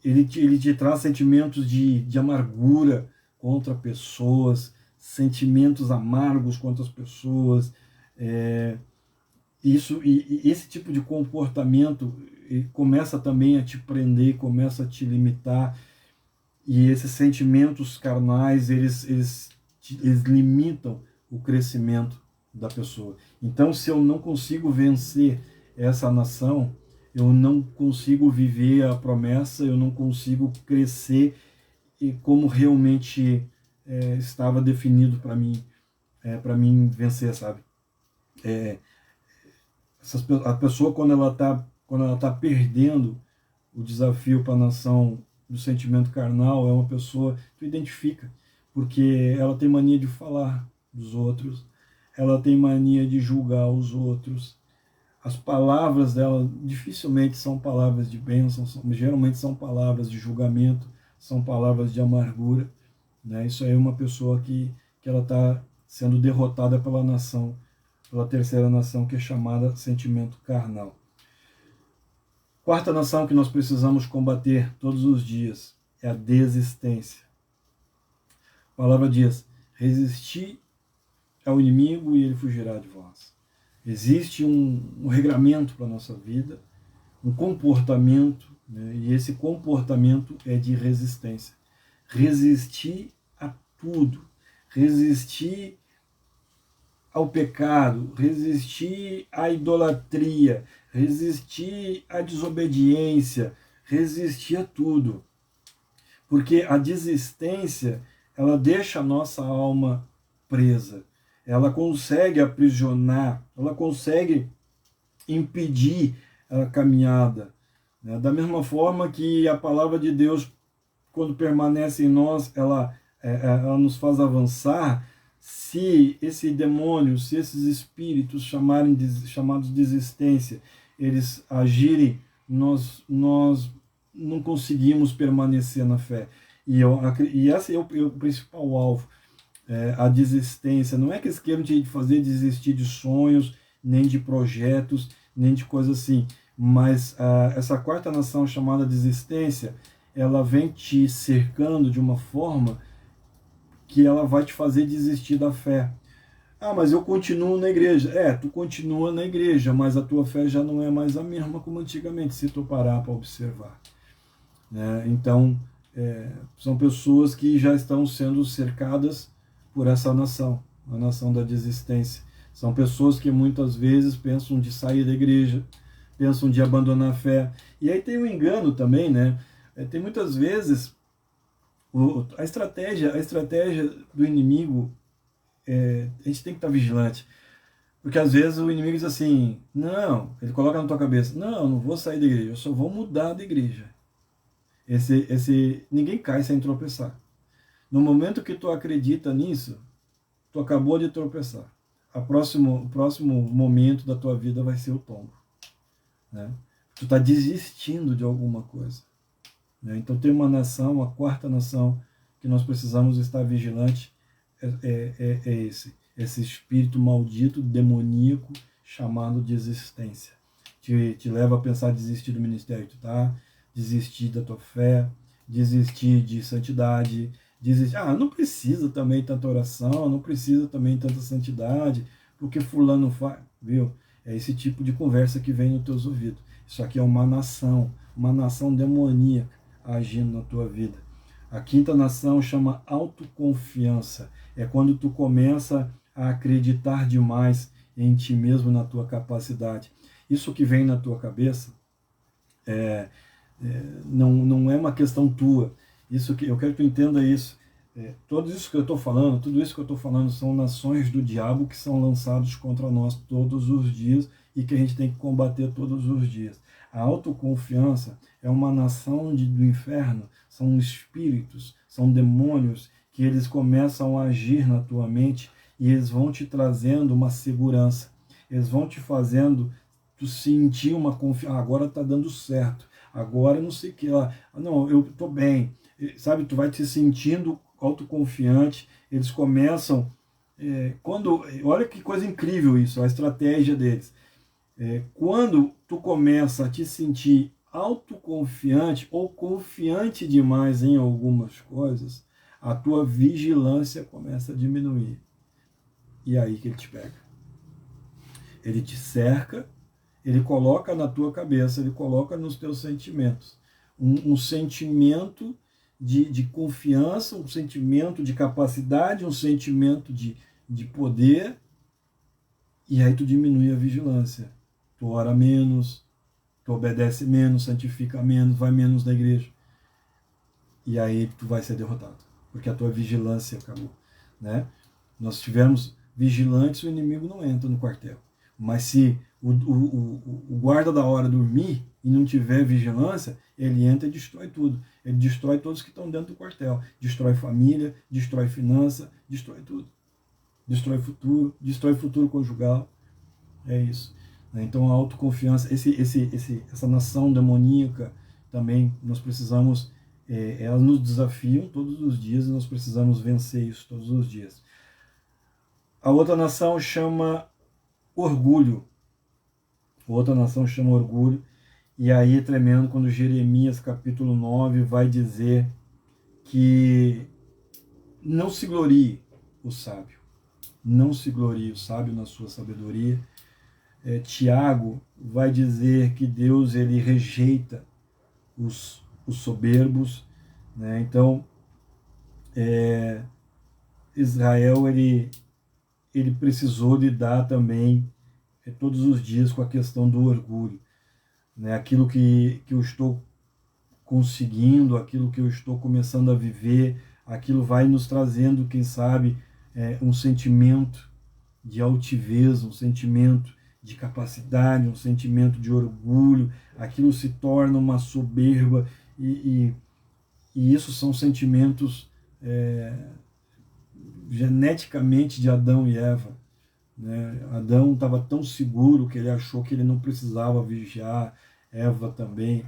ele te traz sentimentos de amargura contra pessoas, sentimentos amargos contra as pessoas, esse tipo de comportamento começa também a te prender, começa a te limitar, e esses sentimentos carnais, eles limitam o crescimento da pessoa. Então, se eu não consigo vencer essa nação, eu não consigo viver a promessa, eu não consigo crescer como realmente estava definido para mim vencer, sabe? A pessoa, quando ela tá perdendo o desafio para a nação do sentimento carnal, é uma pessoa que tu identifica, porque ela tem mania de falar dos outros, ela tem mania de julgar os outros. As palavras dela dificilmente são palavras de bênção, geralmente são palavras de julgamento, são palavras de amargura. Né? Isso aí é uma pessoa que ela está sendo derrotada pela nação, pela terceira nação, que é chamada sentimento carnal. Quarta nação que nós precisamos combater todos os dias é a desistência. A palavra diz, resistir ao inimigo e ele fugirá de vós. Existe um regramento para a nossa vida, um comportamento, né? E esse comportamento é de resistência. Resistir a tudo, resistir ao pecado, resistir à idolatria, resistir à desobediência, resistir a tudo. Porque a desistência, ela deixa a nossa alma presa. Ela consegue aprisionar, ela consegue impedir a caminhada. Né? Da mesma forma que a palavra de Deus, quando permanece em nós, ela ela nos faz avançar se esse demônio, se esses espíritos chamados de existência, eles agirem, nós não conseguimos permanecer na fé. E esse é o principal alvo, a desistência. Não é que eles queiram te fazer desistir de sonhos, nem de projetos, nem de coisas assim, mas essa quarta nação chamada desistência, ela vem te cercando de uma forma que ela vai te fazer desistir da fé. Ah, mas eu continuo na igreja. Tu continua na igreja, mas a tua fé já não é mais a mesma como antigamente, se tu parar para observar. Então, são pessoas que já estão sendo cercadas por essa nação, a nação da desistência. São pessoas que muitas vezes pensam de sair da igreja, pensam de abandonar a fé. E aí tem um engano também, né? Tem muitas vezes a estratégia do inimigo, a gente tem que estar vigilante. Porque às vezes o inimigo diz assim, não, ele coloca na tua cabeça, não vou sair da igreja, eu só vou mudar de igreja. Ninguém cai sem tropeçar. No momento que tu acredita nisso, tu acabou de tropeçar. O próximo momento da tua vida vai ser o tombo. Né? Tu está desistindo de alguma coisa. Né? Então tem uma nação, a quarta nação, que nós precisamos estar vigilante, esse espírito maldito, demoníaco, chamado de existência. Te leva a pensar desistir do ministério que tu tá, desistir da tua fé, desistir de santidade, não precisa também tanta oração, não precisa também tanta santidade, porque fulano faz, viu? É esse tipo de conversa que vem nos teus ouvidos. Isso aqui é uma nação demoníaca agindo na tua vida. A quinta nação chama autoconfiança. É quando tu começa a acreditar demais em ti mesmo, na tua capacidade. Isso que vem na tua cabeça não é uma questão tua. Isso que eu quero que tu entenda isso. Tudo isso que eu estou falando são nações do diabo que são lançados contra nós todos os dias e que a gente tem que combater todos os dias. A autoconfiança é uma nação do inferno, são espíritos, são demônios que eles começam a agir na tua mente e eles vão te trazendo uma segurança, eles vão te fazendo tu sentir uma confiança, agora está dando certo, agora não sei o que lá, não, eu estou bem, sabe, tu vai te sentindo autoconfiante, eles começam, olha que coisa incrível isso, a estratégia deles, quando tu começa a te sentir autoconfiante ou confiante demais em algumas coisas, a tua vigilância começa a diminuir. E aí que ele te pega. Ele te cerca, ele coloca na tua cabeça, ele coloca nos teus sentimentos. Um sentimento de confiança, um sentimento de capacidade, um sentimento de poder, e aí tu diminui a vigilância. Tu ora menos, tu obedece menos, santifica menos, vai menos na igreja. E aí tu vai ser derrotado, porque a tua vigilância acabou. Né? Nós tivemos vigilantes, o inimigo não entra no quartel. Mas se o guarda da hora dormir e não tiver vigilância, ele entra e destrói tudo. Ele destrói todos que estão dentro do quartel. Destrói família, destrói finança, destrói tudo. Destrói futuro conjugal. É isso. Então a autoconfiança, essa nação demoníaca também, nós precisamos, elas nos desafiam todos os dias e nós precisamos vencer isso todos os dias. A outra nação chama orgulho. E aí é tremendo quando Jeremias capítulo 9 vai dizer que não se glorie o sábio. Não se glorie o sábio na sua sabedoria. Tiago vai dizer que Deus ele rejeita os soberbos. Né? Então, Israel ele precisou lidar também todos os dias com a questão do orgulho. Né? Aquilo que eu estou conseguindo, aquilo que eu estou começando a viver, aquilo vai nos trazendo, quem sabe, um sentimento de altivez, um sentimento de capacidade, um sentimento de orgulho, aquilo se torna uma soberba e isso são sentimentos geneticamente de Adão e Eva. Né? Adão estava tão seguro que ele achou que ele não precisava vigiar, Eva também.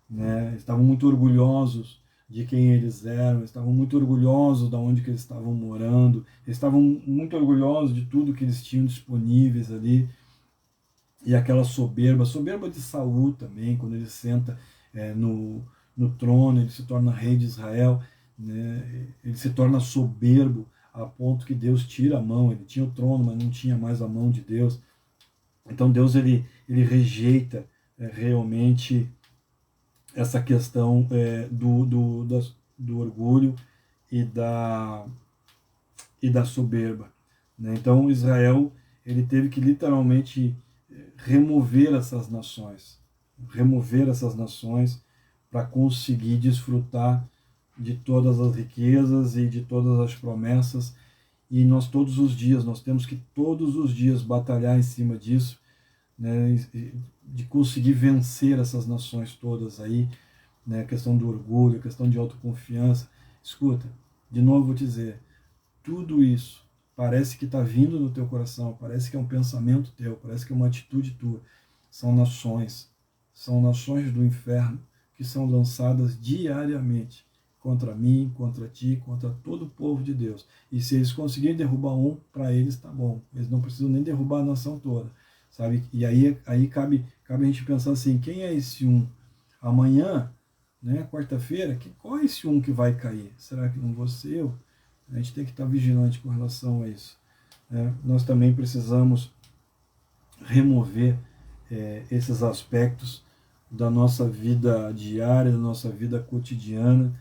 Né? Estavam muito orgulhosos de quem eles eram, estavam muito orgulhosos de onde que eles estavam morando, estavam muito orgulhosos de tudo que eles tinham disponíveis ali. E aquela soberba de Saul também, quando ele senta no trono, ele se torna rei de Israel, né? Ele se torna soberbo a ponto que Deus tira a mão. Ele tinha o trono, mas não tinha mais a mão de Deus. Então Deus ele rejeita realmente essa questão do orgulho e da soberba. Né? Então Israel ele teve que literalmente remover essas nações para conseguir desfrutar de todas as riquezas e de todas as promessas. E nós nós temos que todos os dias batalhar em cima disso, né, de conseguir vencer essas nações todas aí, né, a questão do orgulho, a questão de autoconfiança. Escuta, de novo vou dizer, tudo isso parece que está vindo no teu coração, parece que é um pensamento teu, parece que é uma atitude tua. São nações do inferno que são lançadas diariamente contra mim, contra ti, contra todo o povo de Deus. E se eles conseguirem derrubar um, para eles está bom. Eles não precisam nem derrubar a nação toda, sabe? E aí cabe a gente pensar assim, quem é esse um? Amanhã, né, quarta-feira, qual é esse um que vai cair? Será que não vou ser eu? A gente tem que estar vigilante com relação a isso. Né? Nós também precisamos remover esses aspectos da nossa vida diária, da nossa vida cotidiana.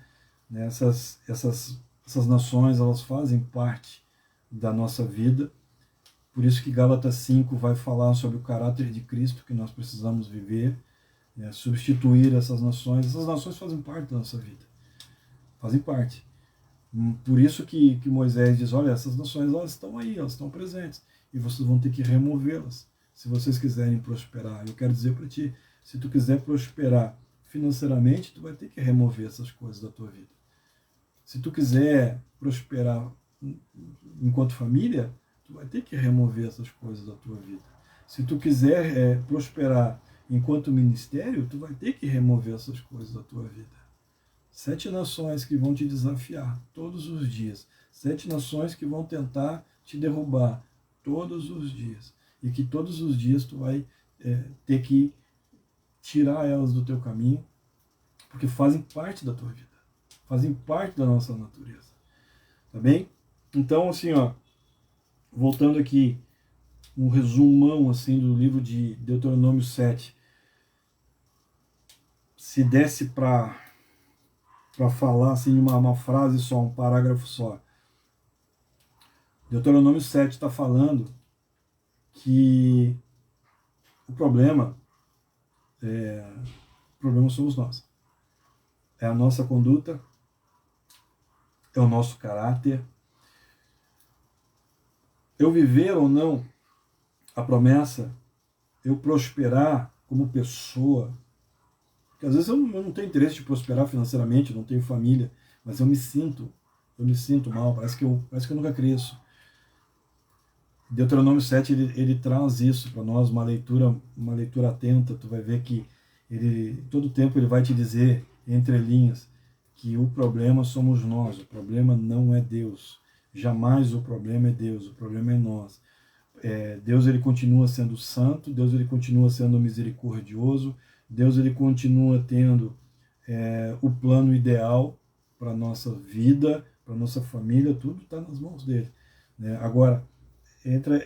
Né? Essas nações, elas fazem parte da nossa vida. Por isso que Gálatas 5 vai falar sobre o caráter de Cristo que nós precisamos viver, né? Substituir essas nações. Essas nações fazem parte da nossa vida. Fazem parte. Por isso que Moisés diz, olha, essas nações elas estão aí, elas estão presentes, e vocês vão ter que removê-las, se vocês quiserem prosperar. Eu quero dizer para ti, se tu quiser prosperar financeiramente, tu vai ter que remover essas coisas da tua vida. Se tu quiser prosperar enquanto família, tu vai ter que remover essas coisas da tua vida. Se tu quiser prosperar enquanto ministério, tu vai ter que remover essas coisas da tua vida. 7 nações que vão te desafiar todos os dias. 7 nações que vão tentar te derrubar todos os dias. E que todos os dias tu vai ter que tirar elas do teu caminho, porque fazem parte da tua vida. Fazem parte da nossa natureza. Tá bem? Então, assim, ó, voltando aqui, um resumão assim, do livro de Deuteronômio 7. Se desse para falar assim uma frase só, um parágrafo só. Deuteronômio 7 está falando que o problema somos nós. É a nossa conduta, é o nosso caráter. Eu viver ou não a promessa, eu prosperar como pessoa, porque às vezes eu não tenho interesse de prosperar financeiramente, eu não tenho família, mas eu me sinto mal, parece que eu nunca cresço. Deuteronômio 7 ele traz isso para nós, uma leitura atenta. Tu vai ver que todo tempo ele vai te dizer, entre linhas, que o problema somos nós, o problema não é Deus. Jamais o problema é Deus, o problema é nós. Deus ele continua sendo santo, Deus ele continua sendo misericordioso, Deus ele continua tendo o plano ideal para a nossa vida, para a nossa família, tudo está nas mãos dele. Né? Agora,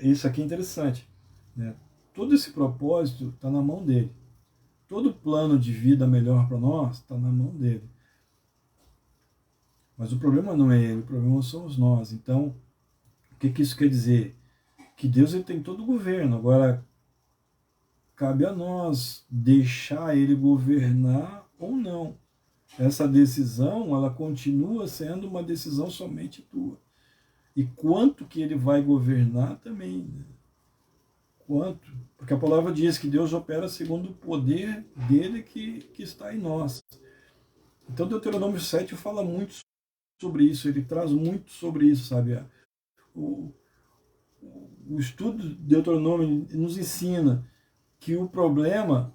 isso aqui é interessante. Né? Todo esse propósito está na mão dele. Todo plano de vida melhor para nós está na mão dele. Mas o problema não é ele, o problema somos nós. Então, o que isso quer dizer? Que Deus ele tem todo o governo. Agora, cabe a nós deixar ele governar ou não. Essa decisão, ela continua sendo uma decisão somente tua. E quanto que ele vai governar também. Né? Quanto? Porque a palavra diz que Deus opera segundo o poder dele que está em nós. Então Deuteronômio 7 fala muito sobre isso, ele traz muito sobre isso, sabe? O, o estudo de Deuteronômio nos ensina que o problema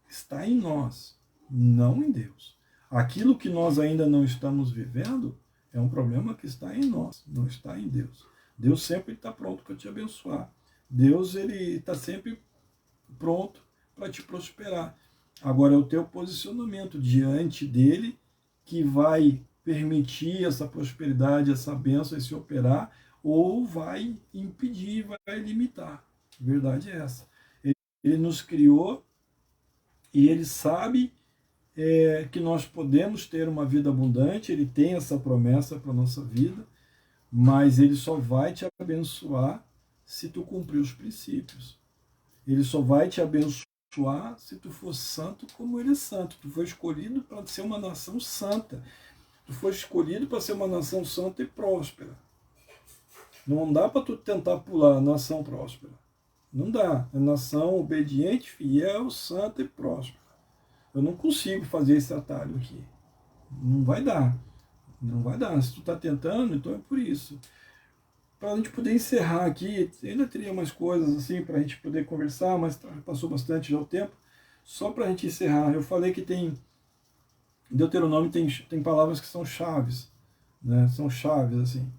está em nós, não em Deus. Aquilo que nós ainda não estamos vivendo é um problema que está em nós, não está em Deus. Deus sempre está pronto para te abençoar. Deus ele está sempre pronto para te prosperar. Agora é o teu posicionamento diante dele que vai permitir essa prosperidade, essa bênção, esse operar, ou vai impedir, vai limitar. A verdade é essa. Ele nos criou e ele sabe que nós podemos ter uma vida abundante, ele tem essa promessa para a nossa vida, mas ele só vai te abençoar se tu cumprir os princípios. Ele só vai te abençoar se tu for santo como ele é santo. Tu foi escolhido para ser uma nação santa. Tu foi escolhido para ser uma nação santa e próspera. Não dá para tu tentar pular a nação próspera. Não dá. É nação obediente, fiel, santa e próspera. Eu não consigo fazer esse atalho aqui. Não vai dar. Não vai dar. Se tu está tentando, então é por isso. Para a gente poder encerrar aqui, ainda teria mais coisas assim para a gente poder conversar, mas passou bastante já o tempo. Só para a gente encerrar, eu falei que Deuteronômio tem palavras que são chaves, né? São chaves, assim.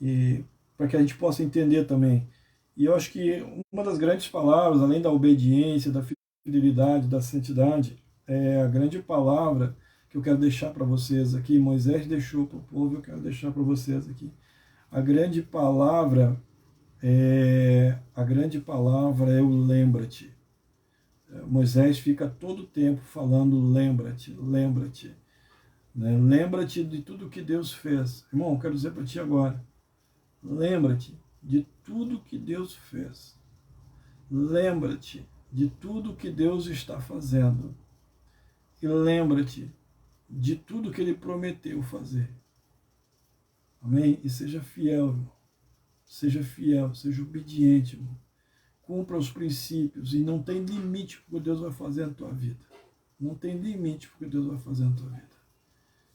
E para que a gente possa entender também. E eu acho que uma das grandes palavras, além da obediência, da fidelidade, da santidade, é a grande palavra que eu quero deixar para vocês aqui. Moisés deixou para o povo, eu quero deixar para vocês aqui. A grande palavra é o lembra-te. Moisés fica todo o tempo falando lembra-te, lembra-te. Né? Lembra-te de tudo que Deus fez. Irmão, eu quero dizer para ti agora. Lembra-te de tudo que Deus fez. Lembra-te de tudo que Deus está fazendo. E lembra-te de tudo que Ele prometeu fazer. Amém? E seja fiel, irmão. Seja fiel, seja obediente, irmão. Cumpra os princípios e não tem limite porque Deus vai fazer na tua vida. Não tem limite porque Deus vai fazer na tua vida.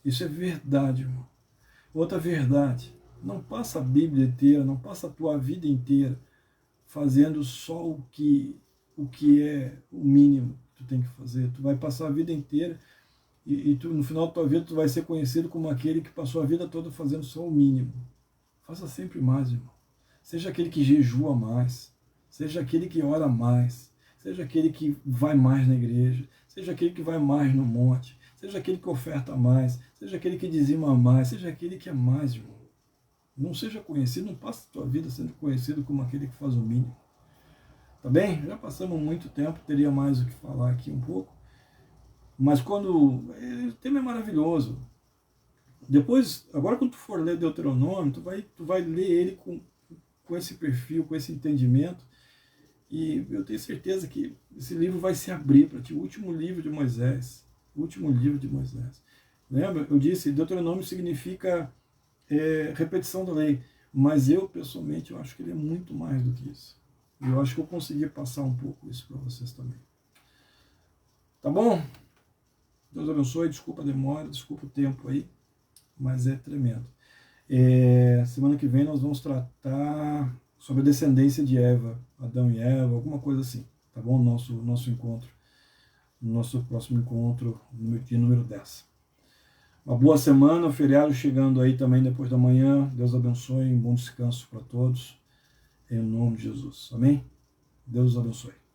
Isso é verdade, irmão. Outra verdade, não passa a Bíblia inteira, não passa a tua vida inteira fazendo só o que é o mínimo que tu tem que fazer. Tu vai passar a vida inteira e tu, no final da tua vida tu vai ser conhecido como aquele que passou a vida toda fazendo só o mínimo. Faça sempre mais, irmão. Seja aquele que jejua mais, seja aquele que ora mais, seja aquele que vai mais na igreja, seja aquele que vai mais no monte, seja aquele que oferta mais, seja aquele que dizima mais, seja aquele que é mais, irmão. Não seja conhecido, não passe a tua vida sendo conhecido como aquele que faz o mínimo. Tá bem? Já passamos muito tempo, teria mais o que falar aqui um pouco. Mas o tema é maravilhoso. Depois, agora quando tu for ler Deuteronômio, tu vai ler ele com esse perfil, com esse entendimento. E eu tenho certeza que esse livro vai se abrir para ti. O último livro de Moisés. O último livro de Moisés. Lembra? Eu disse, Deuteronômio significa repetição da lei. Mas eu, pessoalmente, eu acho que ele é muito mais do que isso. E eu acho que eu consegui passar um pouco isso para vocês também. Tá bom? Deus abençoe, desculpa a demora, desculpa o tempo aí, mas é tremendo. Semana que vem nós vamos tratar sobre a descendência de Eva, Adão e Eva, alguma coisa assim, tá bom? Nosso encontro, nosso próximo encontro, de número 10. Uma boa semana, feriado chegando aí também depois da manhã. Deus abençoe, um bom descanso para todos, em nome de Jesus. Amém? Deus abençoe.